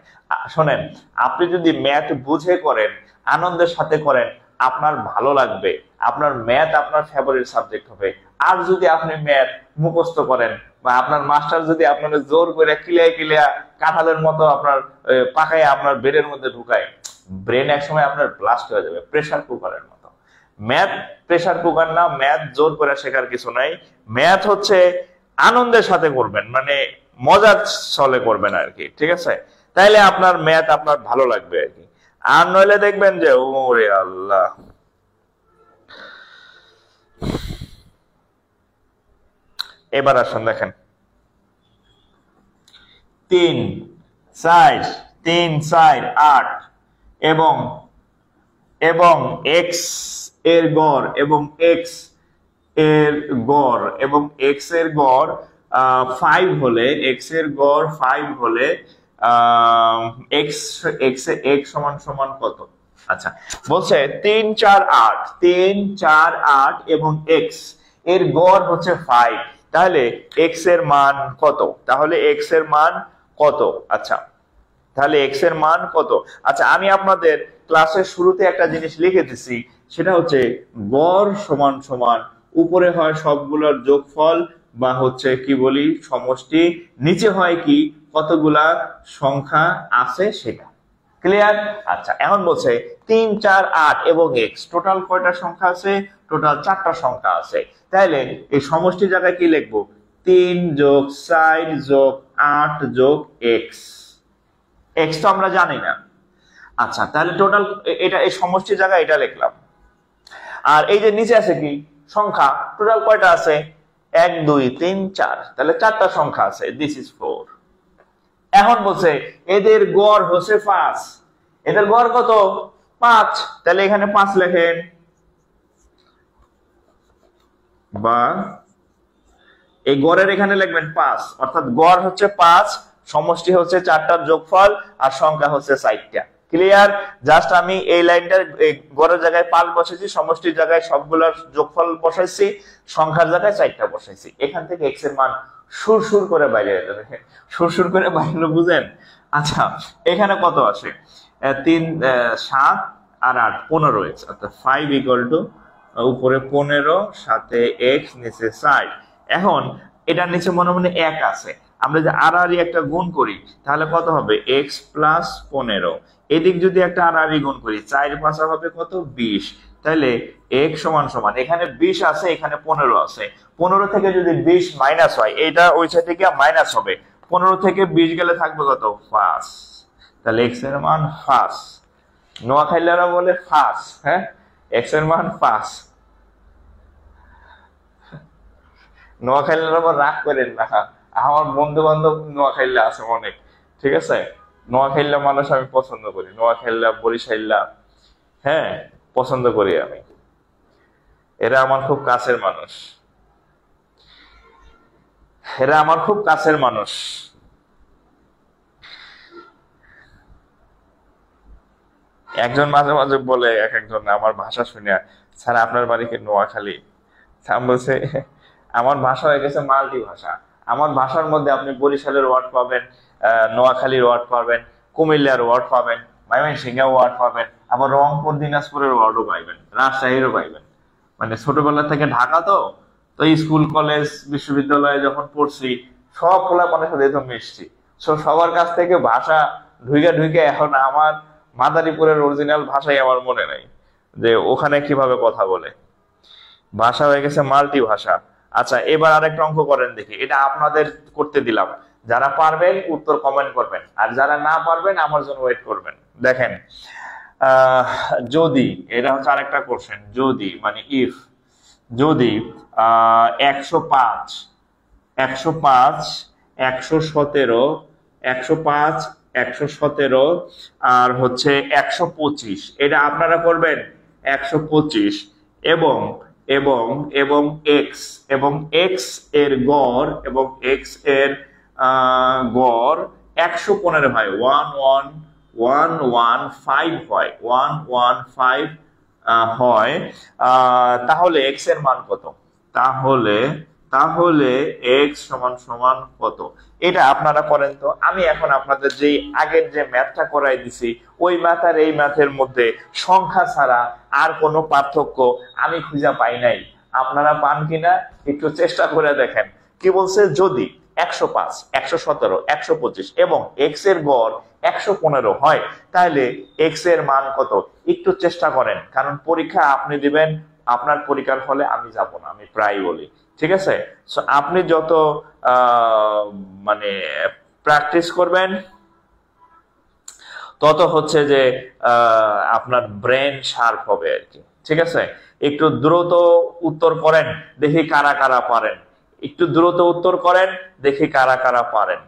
শোনেন, আপনি যদি ম্যাথ বুঝে করেন, আনন্দের সাথে করেন, আপনার ভালো লাগবে, আপনার ম্যাথ আপনার ফেভারিট সাবজেক্ট হবে। আর যদি আপনি ম্যাথ মুখস্থ করেন, বা আপনার মাস্টার যদি আপনার জোর করে কিলিয়া কাঁঠালের মতো আপনার পাকায় আপনার ব্রেনের মধ্যে ঢুকায়, ব্রেন একসময় আপনার ব্লাস্ট হয়ে যাবে, প্রেসার কুকারের মতো। ম্যাথ প্রেসার কুকার না, ম্যাথ জোর করে শেখার কিছু নাই। ম্যাথ হচ্ছে আনন্দের সাথে করবেন, মানে মজার ছলে করবেন আর কি, ঠিক আছে, তাইলে আপনার ম্যাথ আপনার ভালো লাগবে আর কি। আর নইলে দেখবেন যে ওরে আল্লাহ। এবার আসুন দেখেন, 3 4 3 4 8 এবং x এর গড় এবং x এর গড় এবং x এর গড় 5 হলে, x এর গড় 5 হলে x সমান সমান কত? আচ্ছা, বলছে 3 4 8, 3 4 8 এবং x এর গড় হচ্ছে 5, তাহলে x এর মান কত? তাহলে x এর মান কত? আচ্ছা, তাহলে x এর মান কত? আচ্ছা, আমি আপনাদের ক্লাসের শুরুতে একটা জিনিস লিখে দিছি, সেটা হচ্ছে গড় সমান সমান উপরে হয় সবগুলোর যোগফল বা হচ্ছে কি বলি সমষ্টি, নিচে হয় কি কতগুলা সংখ্যা আছে সেটা। ক্লিয়ার? আচ্ছা, এখন বলছে 3 4 8 এবং x, টোটাল কয়টা সংখ্যা আছে? টোটাল 4টা সংখ্যা আছে। তাহলে এই সমষ্টি জায়গায় কি লিখবো? 3 যোগ 4 যোগ 8 যোগ x। x তো আমরা জানি না। আচ্ছা, তাহলে টোটাল এটা এই সমষ্টি জায়গায় এটা লিখলাম। আর এই যে নিচে আছে কি সংখ্যা, টোটাল কয়টা আছে? 1 2 3 4, তাহলে 4টা সংখ্যা আছে, দিস ইজ 4। এখন বলছে এদের গড় হচ্ছে 5, এদের গড় কত? 5, তাহলে এখানে 5 লেখেন, বা এই গড়ের এখানে লিখবেন 5, অর্থাৎ গড় হচ্ছে 5, সমষ্টি হচ্ছে 4টার যোগফল, আর সংখ্যা হচ্ছে 4টা। ক্লিয়ার? জাস্ট আমি এই লাইনটার গড়ের জায়গায় 5 বসাইছি, সমষ্টির জায়গায় সবগুলোর যোগফল বসাইছি, সংখ্যার জায়গায় 4টা বসাইছি। এখান থেকে x এর মান সুর করে বাইরে এলো, দেখেন সুর করে বাইরে বুঝেন। আচ্ছা এখানে কত আসে, 3 7 আর 8 15x, অর্থাৎ 5 ইকুয়াল টু উপরে 15 সাথে x নিচে 60। এখন এটার নিচে মনে মনে 1 আছে, আমরা যে আর একটা গুণ করি তাহলে কত হবে x প্লাস 15, এদিক যদি একটা আর গুণ করি 4 5 হবে কত 20, তাহলে x সমান সমান এখানে 20 আছে এখানে 15 আছে, 15 থেকে যদি 20 মাইনাস হয় এটা ওই সাইড থেকে মাইনাস হবে, 15 থেকে 20 গেলে থাকবে কত 5, তাহলে x এর মান 5। নোয়াখালীরা বলে 5, হ্যাঁ x এর মান 5। নোয়াখালীর আবার রাগ করেন না, আমার বন্ধু বান্ধব নোয়াখালী আছে অনেক, ঠিক আছে, নোয়াখালী মানুষ আমি পছন্দ করি, নোয়াখালী বরিশাল্লা হ্যাঁ পছন্দ করি আমি, এরা আমার খুব কাছের মানুষ, এরা আমার খুব কাছের মানুষ। একজন মাঝে মাঝে বলে এক একজন আমার ভাষা শুনে, স্যার আপনার বাড়ি কি নোয়াখালী? আমি বলছে আমার ভাষা হয়ে গেছে মাল্টি ভাষা, আমার ভাষার মধ্যে আপনি বরিশালের ওয়ার্ড পাবেন, নোয়াখালীর ওয়ার্ড পাবেন, কুমিল্লার ওয়ার্ড পাবেন, ময়মনসিংহের ওয়ার্ড পাবেন, আবার রংপুর দিনাজপুরের ওয়ার্ডও পাইবেন, রাজশাহীরও পাইবেন। মানে ছোটবেলা থেকে ঢাকা তো তো স্কুল কলেজ বিশ্ববিদ্যালয়ে যখন পড়ছি সব পোলাপানের সাথে তো মিশছি, সবার কাছ থেকে ভাষা ঢুকে এখন আমার মাদারীপুরের অরিজিনাল ভাষাই আমার মনে নাই যে ওখানে কিভাবে কথা বলে, ভাষা হয়ে গেছে মাল্টি ভাষা। আচ্ছা এবার আরেকটা অঙ্ক করেন দেখি, এটা আপনাদের করতে দিলাম, যারা পারবেন উত্তর কমেন্ট করবেন, আর যারা না পারবেন আমার জন্য ওয়েট করবেন। দেখেন যদি, এটা হচ্ছে আরেকটা কোশ্চেন, যদি মানে ইফ, যদি 105 105 117 105 117 আর হচ্ছে 125, এটা আপনারা করবেন 125 এবং এবং এবং এক্স এবং এক্স এর গড় এবং এক্স এর গড় 115 হয়, 115 হয়, 115 হয়, তাহলে এক্স এর মান কত? তাহলে তাহলে এক্স সমান সমান কত? এটা আপনারা করেন তো। আমি এখন আপনাদের যে আগের যে ম্যাথটা করাই দিছি ওই ম্যাথ আর এই ম্যাথের মধ্যে সংখ্যা ছাড়া আর কোনো পার্থক্য আমি খুঁজে পাই নাই, আপনারা পান কিনা একটু চেষ্টা করে দেখেন। কি বলছে, যদি 105 117 125 এবং এক্স এর গড় 115 হয় তাহলে এক্স এর মান কত? একটু চেষ্টা করেন, কারণ পরীক্ষা আপনি দিবেন, আপনার পরীক্ষার হলে আমি যাব না, আমি প্রায় বলি, ঠিক আছে। সো আপনি যত মানে প্র্যাকটিস করবেন তত হচ্ছে যে আপনার ব্রেন শার্প হবে আর কি, ঠিক আছে। একটু দ্রুত উত্তর করেন, দেখি কারা কারা পারেন, একটু দ্রুত উত্তর করেন, দেখি কারা কারা পারেন।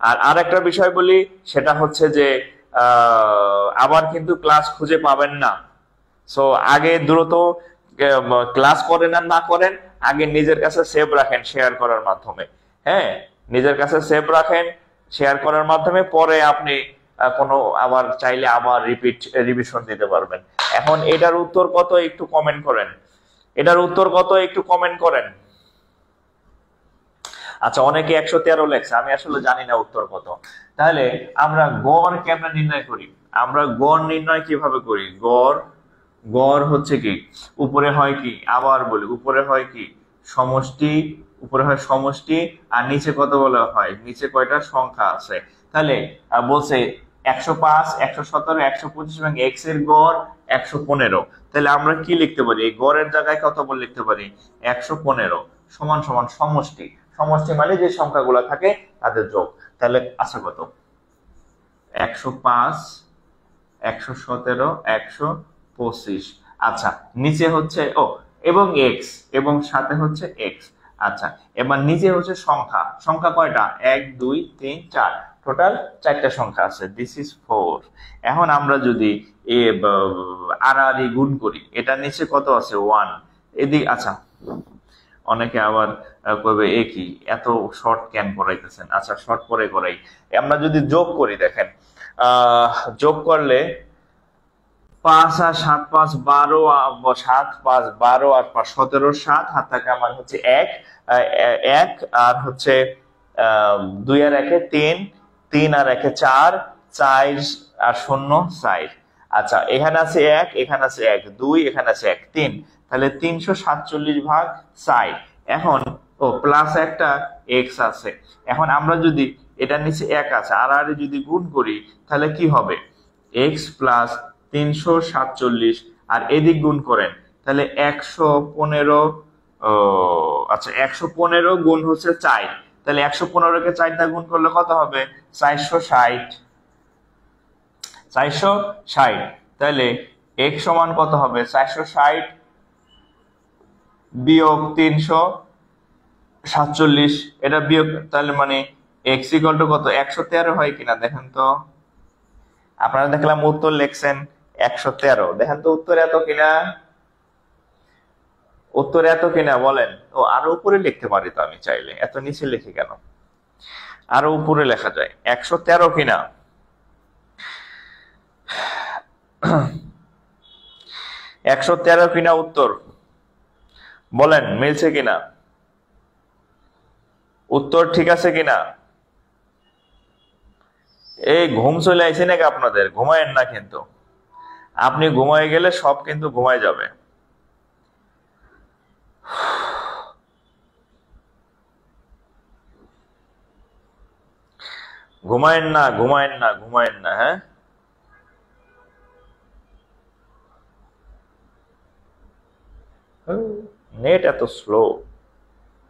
আর আরেকটা বিষয় বলি, সেটা হচ্ছে যে আবার কিন্তু ক্লাস খুঁজে পাবেন না। সো আগে দ্রুত ক্লাস করেন আর না করেন, আগে নিজের কাছে সেভ রাখেন শেয়ার করার মাধ্যমে, হ্যাঁ নিজের কাছে সেভ রাখেন শেয়ার করার মাধ্যমে, পরে আপনি কোনো আবার চাইলে আবার রিভিশন দিতে পারবেন। এখন এটার উত্তর কত একটু কমেন্ট করেন, এটার উত্তর কত একটু কমেন্ট করেন। আচ্ছা অনেকে 113 লেখছে, আমি আসলে জানি না উত্তর কত। তাহলে আমরা গড় কেমনে নির্ণয় করি? আমরা গড় নির্ণয় কিভাবে করি? গড় হচ্ছে কি, উপরে হয় কি, আবার বলি উপরে হয় কি সমষ্টি, উপরে হয় সমষ্টি আর নিচে কত বলা হয়, নিচে কয়টা সংখ্যা আছে। তাহলে বলছে 105 117 125 এবং এক্স এর গড় 115, তাহলে আমরা কি লিখতে পারি? এই গড়ের জায়গায় কত বল লিখতে পারি? 115 সমান সমান সমষ্টি, সমষ্টি মানে যে সংখ্যাগুলো থাকে তাদের যোগ। তাহলে আছে কত? 105 117 125। আচ্ছা নিচে হচ্ছে এবং এক্স এবং সাথে হচ্ছে এক্স। আচ্ছা এবার নিচে হচ্ছে সংখ্যা, সংখ্যা কয়টা? 1 2 3 4, টোটাল 4টা সংখ্যা আছে, দিস ইজ 4। এখন আমরা যদি আর গুণ করি, এটা নিচে কত আছে? 1। এদিকে আচ্ছা অনেকে আবার কইবে একই এত শর্ট কেন করাইতেছেন, আচ্ছা শর্ট পরে করাই। আমরা যদি যোগ করি, দেখেন যোগ করলে 5 আর 7 5 12, 7 5 12 আর 5 17, 7 হাত থাকে আমার হচ্ছে 1 আর হচ্ছে 2 আর 1 3, 3 আর 1 4, 4 আর 0 4। আচ্ছা, এখানে আছে 1, এখানে আছে 1, 2, এখানে আছে 1, 3, তাহলে 347 ভাগ 4। এখন প্লাস একটা x আছে। এখন আমরা যদি এটা নিচে 1 আছে আর যদি গুণ করি তাহলে কি হবে? x প্লাস 347 আর এদিক গুণ করেন তাহলে 115। আচ্ছা, 115 গুণ হচ্ছে 4, তাহলে 115 কে 4 দিয়ে গুণ করলে কত হবে? 460। 460, তাহলে x সমান কত হবে? 460 বিয়োগ 347, এটা বিয়োগ, তাহলে মানে x ইকুয়াল টু কত? 113 হয় কিনা দেখেন তো। আপনারা দেখলাম উত্তর লিখছেন 113, দেখেন তো উত্তর এত কিনা, উত্তর এত কিনা বলেন। ও আরো উপরে লিখতে পারি তো আমি চাইলে, এত নিচে লিখি কেন? আরো উপরে লেখা যায়। 113 কিনা? 113 কিনা উত্তর বলেন, মিলছে কিনা? উত্তর ঠিক আছে কিনা? এই ঘুম চলে আইছে নাকি আপনাদের? ঘুমায়েন না কিন্তু, আপনি ঘুমায় গেলে সব কিন্তু ঘুমায় যাবে। ঘুমায়েন না, ঘুমায়েন না, ঘুমায়েন না। হ্যাঁ, নেট এত স্লো,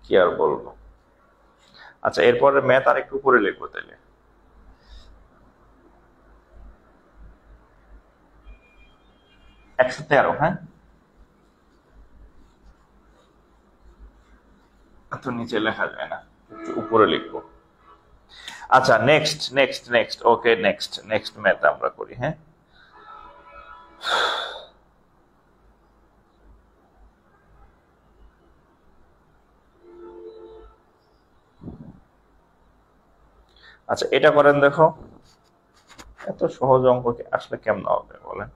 কি আর বলবো। আচ্ছা, এরপরে ম্যাথ আর একটু করে লিখবো তাহলে। 113, হ্যাঁ, এত নিচে লেখা যায় না, একটু উপরে লিখবো। আচ্ছা, next next next okay, next next math আমরা করি। হ্যাঁ, আচ্ছা এটা করেন দেখো। এত সহজ অঙ্ক আসলে কেমন হবে বলেন?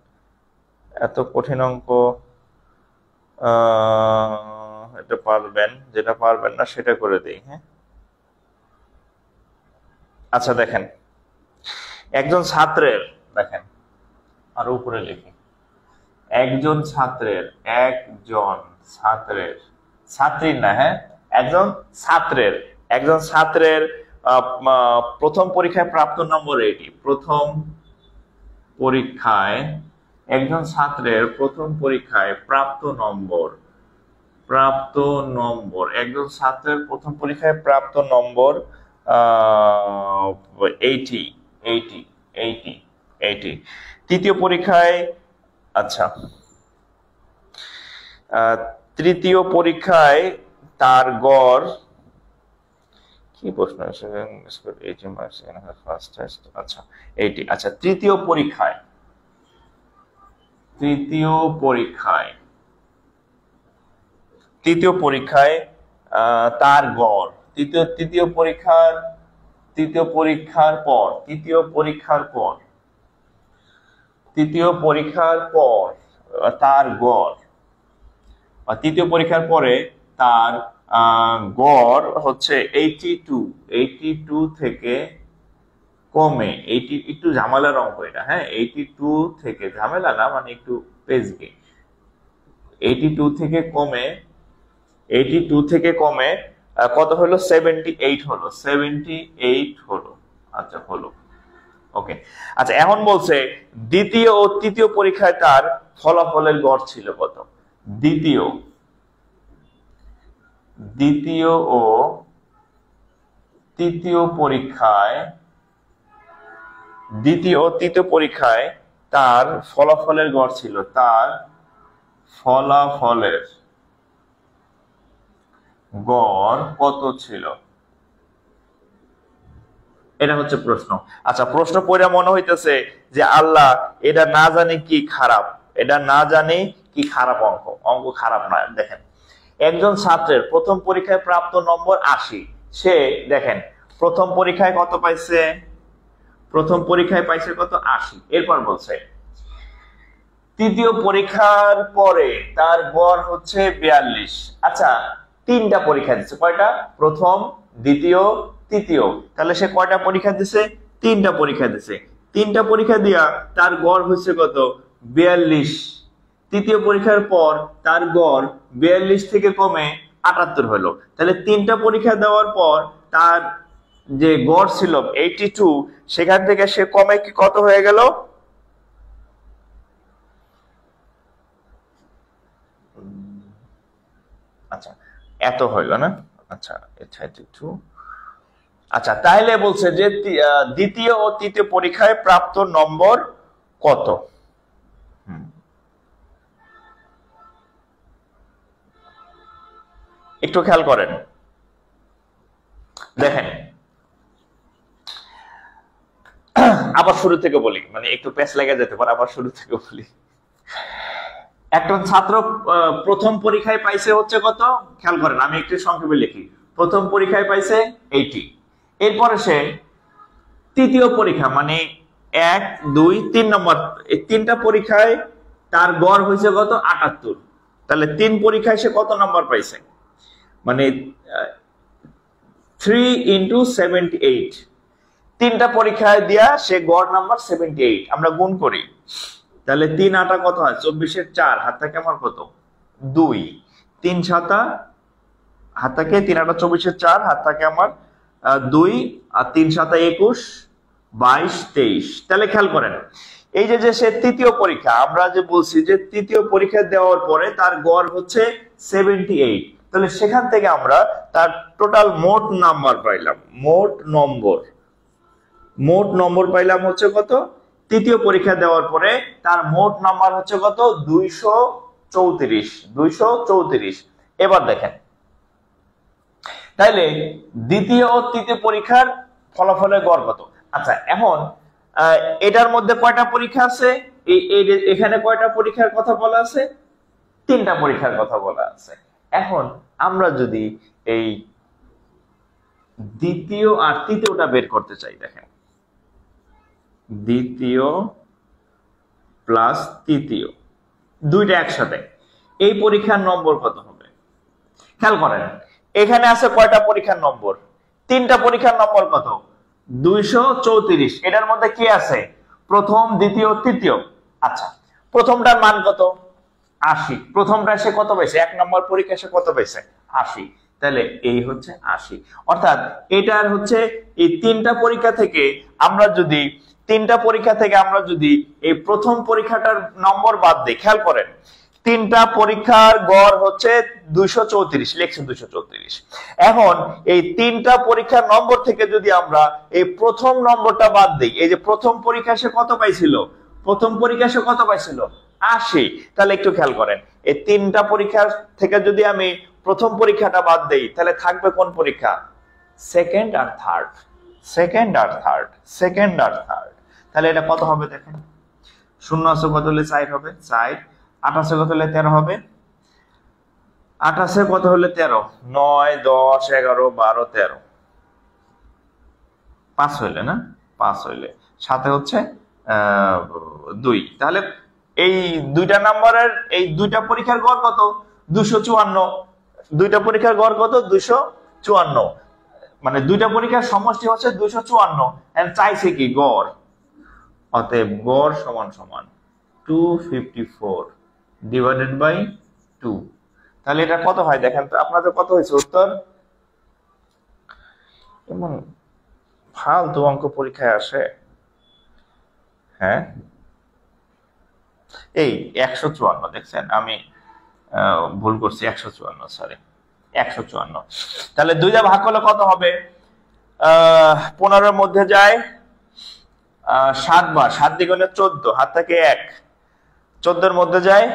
এত কঠিন অঙ্ক এটা পারবেন, যেটা পারবেন না সেটা করে দেই। হ্যাঁ, আচ্ছা দেখেন, একজন ছাত্রের, দেখেন আরো উপরে লিখি, একজন ছাত্রের, একজন ছাত্রের, ছাত্রীর না, হ্যাঁ, একজন ছাত্রের, একজন ছাত্রের প্রথম পরীক্ষায় প্রাপ্ত নম্বর এটি। প্রথম পরীক্ষায় একজন ছাত্রের প্রথম পরীক্ষায় প্রাপ্ত নম্বর, প্রাপ্ত নম্বর, একজন ছাত্রের প্রথম পরীক্ষায় প্রাপ্ত নম্বর 80 80 80 80। তৃতীয় পরীক্ষায়, আচ্ছা তৃতীয় পরীক্ষায় তার গড়, কি প্রশ্ন আছে? আচ্ছা 80। আচ্ছা, তৃতীয় পরীক্ষায়, তৃতীয় পরীক্ষায়, তৃতীয় পরীক্ষায় তার গড়, তৃতীয় পরীক্ষার, তৃতীয় পরীক্ষার পর, তৃতীয় পরীক্ষার পর, তৃতীয় পরীক্ষার পর তার গড়, তৃতীয় পরীক্ষার পরে তার গড় হচ্ছে 82। 82 থেকে কমে, 80 একটু ঝামেলার অঙ্ক এটা। হ্যাঁ, 82 থেকে, ঝামেলা না মানে একটু পেজবে, 82 থেকে কমে, 82 থেকে কমে কত হলো? 78 হলো, 78 হলো। আচ্ছা হলো, ওকে। আচ্ছা, এখন বলছে দ্বিতীয় ও তৃতীয় পরীক্ষায় তার ফলাফলের গড় ছিল কত? দ্বিতীয়, দ্বিতীয় ও তৃতীয় পরীক্ষায়, দ্বিতীয় ও তৃতীয় পরীক্ষায় তার ফলাফলের গড় ছিল, তার ফলাফলের গড় কত ছিল? এটা হচ্ছে প্রশ্ন। আচ্ছা, প্রশ্ন পড়ে মনে হইতেছে যে আল্লাহ, এটা না জানি কি খারাপ, এটা না জানি কি খারাপ অঙ্ক। অঙ্ক খারাপ না। দেখেন, একজন ছাত্রের প্রথম পরীক্ষায় প্রাপ্ত নম্বর 80। সে দেখেন প্রথম পরীক্ষায় কত পাইছে? প্রথম পরীক্ষায় পাইছে কত? 80। এরপর বলছে তৃতীয় পরীক্ষার পরে তার গড় হচ্ছে 42। আচ্ছা, তিনটা পরীক্ষা দিচ্ছে, কয়টা? প্রথম, দ্বিতীয়, তৃতীয়, তাহলে সে কয়টা পরীক্ষা দিছে? 3টা পরীক্ষা দিছে। 3টা পরীক্ষা দিয়া তার গড় হচ্ছে কত? 42। তৃতীয় পরীক্ষার পর তার গড় 42 থেকে কমে 78 হলো। তাহলে 3টা পরীক্ষা দেওয়ার পর তার যে গড় ছিল 82, সেখান থেকে সে কমে কি কত হয়ে গেল? আচ্ছা, এত হইল না? আচ্ছা, 82। আচ্ছা, তাহলে বলছে যে দ্বিতীয় ও তৃতীয় পরীক্ষায় প্রাপ্ত নম্বর কত? একটু খেয়াল করেন, দেখেন আবার শুরু থেকে বলি, মানে একটু পেছ লেগে যেতে পারে, আবার শুরু থেকে বলি। একজন ছাত্র প্রথম পরীক্ষায় পাইছে হচ্ছে কত? খেয়াল করেন, আমি একটু সংক্ষেপে লিখি। প্রথম পরীক্ষায় পাইছে 80। এরপরে সে তৃতীয় পরীক্ষা মানে 1, 2, 3 নম্বর, এই 3টা পরীক্ষায় তার গড় হয়েছে কত? 78। তাহলে 3 পরীক্ষায় সে কত নম্বর পাইছে? মানে 3 × 78। 3টা পরীক্ষায় দিয়া সে গড় নাম্বার 78। আমরা গুণ করি, তাহলে 3 8 কত হয়? 24 এর 4, হাত থেকে আমার কত? 2। 3 7 হাত থেকে 3 8 24 এর 4, হাত থেকে আমার 2, আর 3 7 21, 22 23। তাহলে খেয়াল করেন, এই যে সে তৃতীয় পরীক্ষা, আমরা যে বলছি যে তৃতীয় পরীক্ষা দেওয়ার পরে তার গড় হচ্ছে 78। তাহলে সেখান থেকে আমরা তার টোটাল মোট নাম্বার পাইলাম। মোট নম্বর পাইলাম হচ্ছে কত? তৃতীয় পরীক্ষা দেওয়ার পরে তার মোট নাম্বার হচ্ছে কত? 234। এবার দেখেন, তাইলে দ্বিতীয় ও তৃতীয় পরীক্ষার ফলাফলের গড় কত? আচ্ছা, এখন এটার মধ্যে কয়টা পরীক্ষা আছে? এখানে কয়টা পরীক্ষার কথা বলা আছে? 3টা পরীক্ষার কথা বলা আছে। এখন আমরা যদি এই দ্বিতীয় আর তৃতীয়টা বের করতে চাই, দেখেন দ্বিতীয় প্লাস তৃতীয় দুইটা একসাথে, এই পরীক্ষার নম্বর কত হবে? খেয়াল করেন, এখানে আছে কয়টা পরীক্ষার নম্বর? 3টা পরীক্ষার নম্বর কত? 234। এটার মধ্যে কি আছে? প্রথম, দ্বিতীয়, তৃতীয়। আচ্ছা, প্রথমটার মান কত? 80। প্রথমটা সে কত পাইছে? 1 নম্বর পরীক্ষা সে কত পাইছে? 80। তাহলে এই হচ্ছে 80। অর্থাৎ এটার হচ্ছে এই 3টা পরীক্ষা থেকে আমরা যদি এই প্রথম পরীক্ষাটার নম্বর বাদ দিই, খেয়াল করেন 3টা পরীক্ষার গড় হচ্ছে 234, লিখছে 234। এখন এই 3টা পরীক্ষার নম্বর থেকে যদি আমরা এই প্রথম নম্বরটা বাদ দিই, এই যে প্রথম পরীক্ষা সে কত পাইছিল? 80। তাহলে একটু খেয়াল করেন, এই 3টা পরীক্ষা থেকে যদি আমি প্রথম পরীক্ষাটা বাদ দেই, তাহলে থাকবে কোন পরীক্ষা? সেকেন্ড আর থার্ড। তাহলে এটা কত হবে দেখেন, 0 আছে কত হলে 4 হবে? 4। 8 আছে কত হলে 13 হবে? 8 আছে কত হলে 13? 9 10 11 12 13, 5 হইলে না? 5 হইলে, সাথে হচ্ছে 2। তাহলে এই দুইটা নাম্বারের এই দুইটা পরীক্ষার গড় কত? 254। দুইটা পরীক্ষার গড় কত? 254। মানে দুইটা পরীক্ষার সমষ্টি হচ্ছে 254। এন্ড চাইছে কি? গড়। অতএব গড় সমান সমান 254 ডিভাইডেড বাই 2। তাহলে এটা কত হয় দেখেন তো, আপনাদের কত হয়েছে উত্তর? এমন ফালতু অঙ্ক পরীক্ষায় আসে, হ্যাঁ? এই 154, দেখছেন আমি ভুল করছি, 154, সরি 154। তাহলে 2 দিয়ে ভাগ করলে কত হবে? 15 মধ্যে যায় 7 বার, 7 দিকে হলে 14, হাত থেকে 1, 14 মধ্যে যায়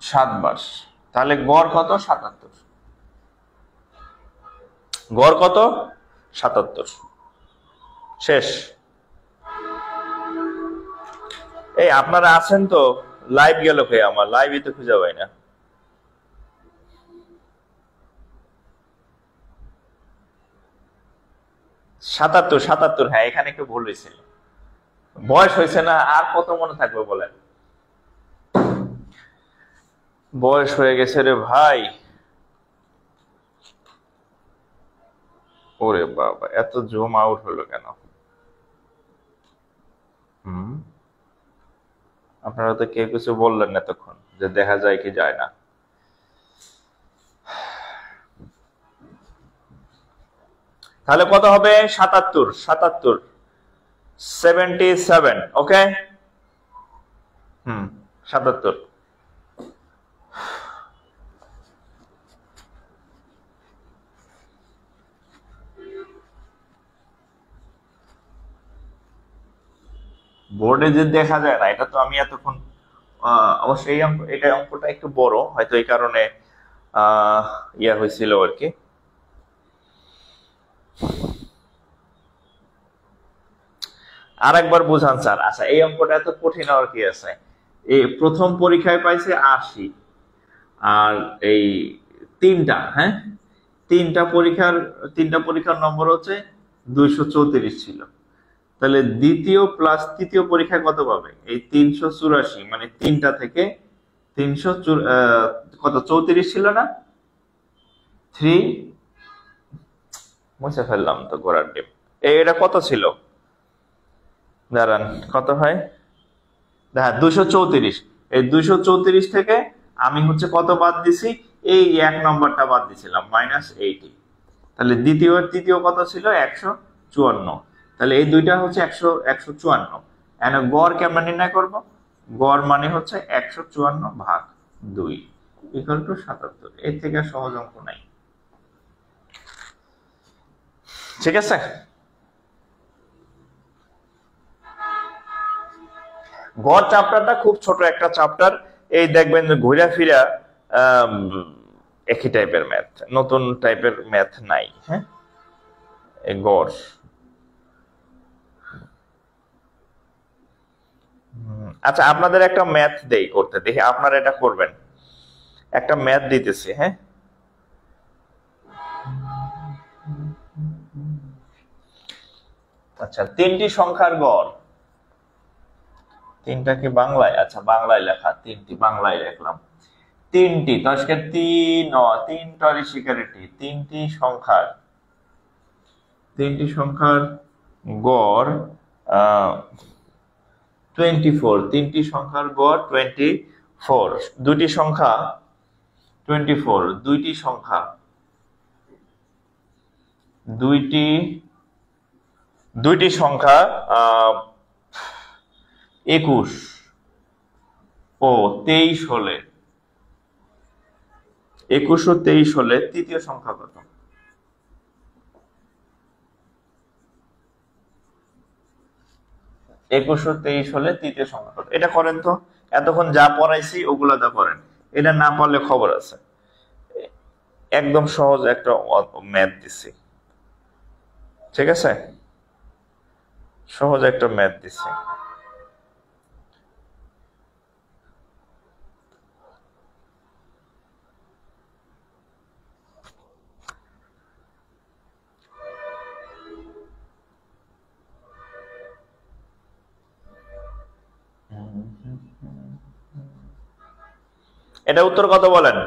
7 বার। তাহলে গড় কত? 77। গড় কত? 77। শেষ। এই আপনারা আছেন তো? লাইভ গেল কে? আমার লাইভই তো খুঁজে পাই না। সাতাত্তর, হ্যাঁ এখানে একটু ভুল হয়েছিল, বয়স হয়েছে না, আর কত মনে থাকবে বলেন? বয়স হয়ে গেছে রে ভাই। ওরে বাবা, এত জুম আউট হলো কেন? হুম, আপনারা তো কেউ কিছু বললেন না এতক্ষণ যে দেখা যায় কি যায় না। তাহলে কত হবে? 77, 77, 77। ওকে, 77। বোর্ডে যে দেখা যায় না, এটা তো আমি এতক্ষণ অবশ্যই এই অঙ্ক, এটা অঙ্কটা একটু বড়, হয়তো এই কারণে ইয়া হয়েছিল আর কি। আর একবার বুঝান স্যার। আচ্ছা, এই অঙ্কটা এত কঠিন আর কি আছে? এই প্রথম পরীক্ষায় পাইছে 80, আর এই তিনটা, হ্যাঁ, তিনটা পরীক্ষার নম্বর হচ্ছে 234 ছিল। তাহলে দ্বিতীয় প্লাস তৃতীয় পরীক্ষায় কত পাবে? এই 384, মানে তিনটা থেকে 300 কত 34 ছিল না? থ্রি, মুছে ফেললাম তো গোড়ার ডিম। এটা কত ছিল? দাঁড়ান, কত হয়? হ্যাঁ, 234। এই 234 থেকে আমি হচ্ছে কত বাদ দিছি? এই এক নম্বরটা বাদ দিছিলাম, -80। তাহলে তৃতীয় কত ছিল? 154। তাহলে এই দুইটা হচ্ছে 154। এখানে গড় কেমন নির্ণয় করব? গড় মানে হচ্ছে 154/2 ইকুয়াল টু 77। এর থেকে সহজ অঙ্ক নাই। ঠিক আছে, গড় চ্যাপ্টারটা খুব ছোট একটা চ্যাপ্টার। এই দেখবেন যে ঘুরা ফিরা একই টাইপের ম্যাথ, নতুন টাইপের ম্যাথ নাই। হ্যাঁ, এই গড়। আচ্ছা, আপনাদের একটা ম্যাথ দেই করতে, দেখি আপনারা এটা করবেন। একটা ম্যাথ দিতেছি, হ্যাঁ। আচ্ছা, তিনটি সংখ্যার গড়। তিনটা কি বাংলায়? আচ্ছা, বাংলায় লেখা, তিনটি বাংলায় লিখলাম। তিনটি তো আজকে তিনটারই শিকারিটি। তিনটি সংখ্যার গড় 24। তিনটি সংখ্যার গড় 24। দুইটি সংখ্যা 24। দুইটি সংখ্যা 21 ও 23 হলে, 21 ও 23 হলে তৃতীয় সংখ্যা কত? একুশ ও 23 হলে তৃতীয় সংখ্যা কত? এটা করেন তো। এতক্ষণ যা পড়াইছি ওগুলা দা করেন। এটা না পারলে খবর আছে। একদম সহজ একটা ম্যাথ দিছি। ঠিক আছে, সহজ একটা ম্যাথ দিছি। এটা উত্তর কত বলেন?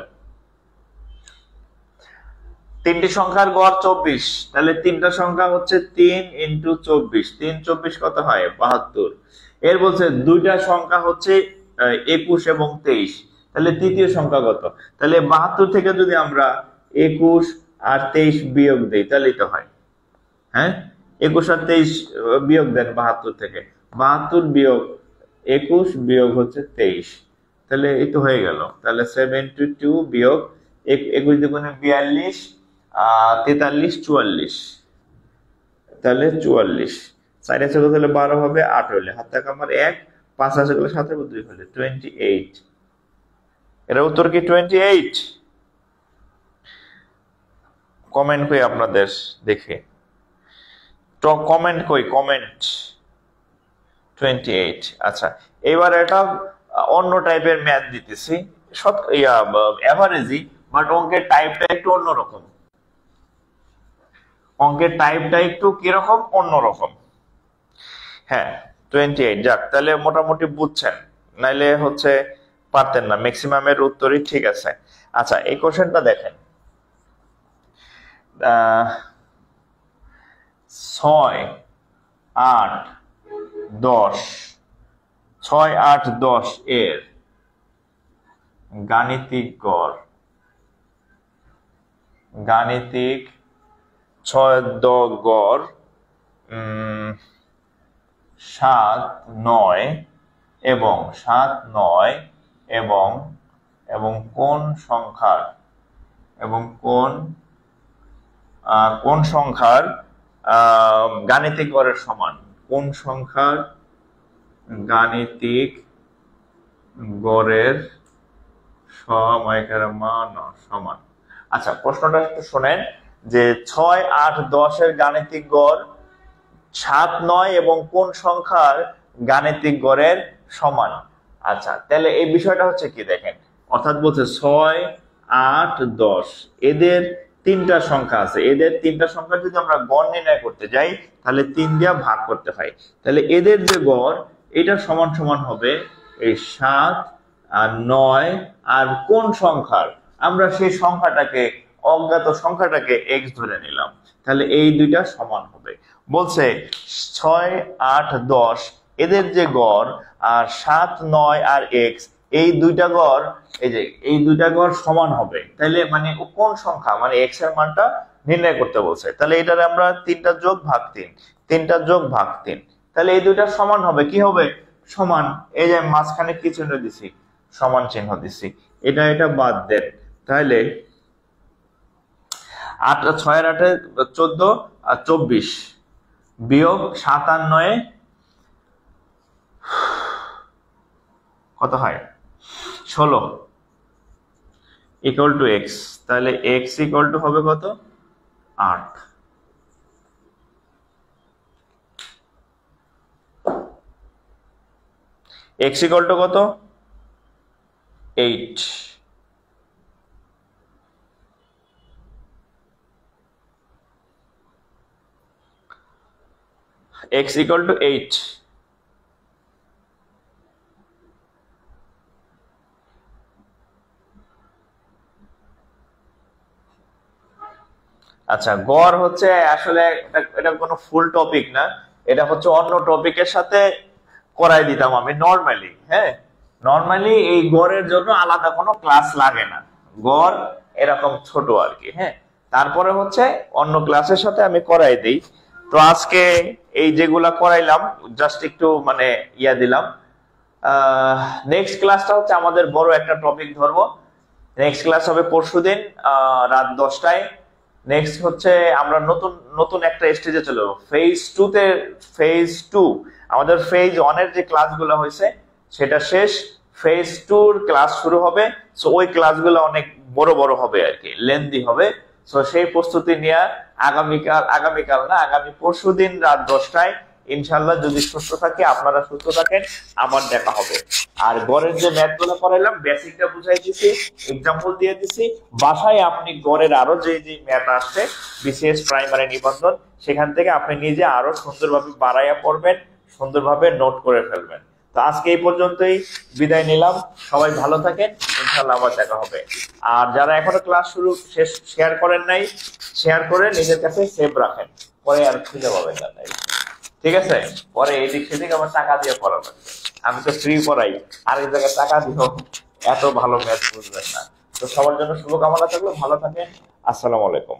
তিনটি সংখ্যার গড় 24। তাহলে তিনটা সংখ্যা হচ্ছে 3 × 24। 3 24 কত হয়? 72। এর বলছে দুইটা সংখ্যা হচ্ছে 21 এবং 23। তাহলে তৃতীয় সংখ্যা কত? তাহলে 72 থেকে যদি আমরা 21 আর 23 বিয়োগ দিই তাহলেই তো হয়। হ্যাঁ, 21 আর 23 বিয়োগ দেন 72 থেকে। 72 বিয়োগ 21 বিয়োগ হচ্ছে 23। তাহলে এই তো হয়ে গেল। তাহলে 72 বিয়োগ 21 দুগুণে 42, 43, 44। তাহলে 44, 4 আছে তাহলে 12 হবে, 8 হলে হাত টাকা আমার 1, 5 আছে 7 হবে 2 হলে 28। এর উত্তর কি 28? কমেন্ট কই আপনাদের দেখে, কমেন্ট কই, কমেন্ট। 28। আচ্ছা, এবার এটা অন্য টাইপের ম্যাথ দিতেছি, এভারেজই, বাট অঙ্কের টাইপটা একটু অন্যরকম। অঙ্কের টাইপটা একটু কিরকম? অন্যরকম। হ্যাঁ, 28। যাক, তাহলে মোটামুটি বুঝছেন, নাইলে হচ্ছে পারতেন না। ম্যাক্সিমামের উত্তরই ঠিক আছে। আচ্ছা, এই কোশ্চেনটা দেখেন। 6 8 10 6 8 10 এর গাণিতিক গড় 6 10 গড় 7 9 এবং 7 9 এবং কোন সংখ্যার গাণিতিক গড়ের সমান, কোন সংখ্যার গাণিতিক গড়ের সমান। আচ্ছা, প্রশ্নটা একটু শোনেন যে 6 8 10 এর গাণিতিক গড় 7 9 এবং কোন সংখ্যার গাণিতিক গড়ের সমান। আচ্ছা, তাহলে এই বিষয়টা হচ্ছে কি দেখেন, অর্থাৎ বলছে 6 8 10 এদের তিনটা সংখ্যা আছে, এদের তিনটা সংখ্যা যদি আমরা গড় নির্ণয় করতে যাই তাহলে 3 দিয়ে ভাগ করতে হয়। তাহলে এদের যে গড় এটা সমান সমান হবে এই 7 আর 9 আর কোন সংখ্যার, আমরা সেই সংখ্যাটাকে অজ্ঞাত সংখ্যাটাকে x ধরে নিলাম, তাহলে এই দুইটা সমান হবে। বলছে 6 8 10 এদের যে গড় আর 7 9 আর x এই দুইটা গড় সমান হবে। তাহলে মানে কোন সংখ্যা, মানে x এর মানটা নির্ণয় করতে বলছে। তাহলে এটারে আমরা 3টা যোগ ভাগ 3, তাহলে এই দুইটা সমান হবে। কি হবে? সমান। এই যে মাঝখানে কি চিহ্ন দিছি, সমান চিহ্ন দিছি, এটা বাদ দেন। তাহলে 6 আর 8 14 আর 24 বিয়োগ 7 আর 9 কত হয়? 16 ইকুয়াল টু x। তাহলে x ইকুয়াল টু হবে কত? 8। x ইকুয়াল টু কত? 8। x equal to 8। আচ্ছা, গড় হচ্ছে আসলে এটা কোনো ফুল টপিক না, এটা হচ্ছে অন্য টপিকের সাথে করাই দিতাম আমি নরমালি। হ্যাঁ, নরমালি এই গড়ের জন্য আলাদা কোনো ক্লাস লাগে না, গড় এরকম ছোট আর কি। হ্যাঁ, তারপরে হচ্ছে অন্য ক্লাসের সাথে আমি করাই দিই। তো আজকে এই যেগুলা করাইলাম জাস্ট একটু মানে দিলাম। নেক্সট ক্লাসটা হচ্ছে আমাদের বড় একটা টপিক ধরবো। নেক্সট ক্লাস হবে পরশুদিন রাত 10টায়। নেক্সট হচ্ছে আমরা নতুন একটা স্টেজে চলে যাবো, ফেজ 2। আমাদের ফেজ 1 এর যে ক্লাসগুলো হয়েছে সেটা শেষ, ফেজ 2 এর ক্লাস শুরু হবে। সো ওই ক্লাসগুলো অনেক বড় হবে আর কি, লেন্দি হবে। সো সেই প্রস্তুতি নিয়ে আগামী পরশুদিন রাত 10টায় ইনশাআল্লাহ, যদি সুস্থ থাকি, আপনারা সুস্থ থাকেন, আবার দেখা হবে। আর গড়ের যে ম্যাথগুলো করাইলাম, বেসিকটা বুঝাই দিছি, এক্সাম্পল দিয়ে দিছি। বাসায় আপনি গড়ের আরো যে ম্যাথ আসছে বিসিএস প্রাইমারি নিবন্ধন, সেখান থেকে আপনি নিজে আরো সুন্দরভাবে বাড়াইয়া পড়বেন, সুন্দরভাবে নোট করে ফেলবেন। তো আজকে এই পর্যন্তই বিদায় নিলাম। সবাই ভালো থাকেন, ইনশাআল্লাহ আবার দেখা হবে। আর যারা এখনো ক্লাস শেয়ার করেন নাই, শেয়ার করে নিজের কাছে সেভ রাখেন, পরে আর খুঁজে পাবেন না। ঠিক আছে? পরে এদিক সেদিক আবার টাকা দিয়ে পড়া লাগবে। আমি তো ফ্রি পড়াই, আরেক জায়গায় টাকা দিও, এত ভালো ম্যাথ বুঝবেন না। তো সবার জন্য শুভকামনা থাকলো, ভালো থাকেন। আসসালামু আলাইকুম।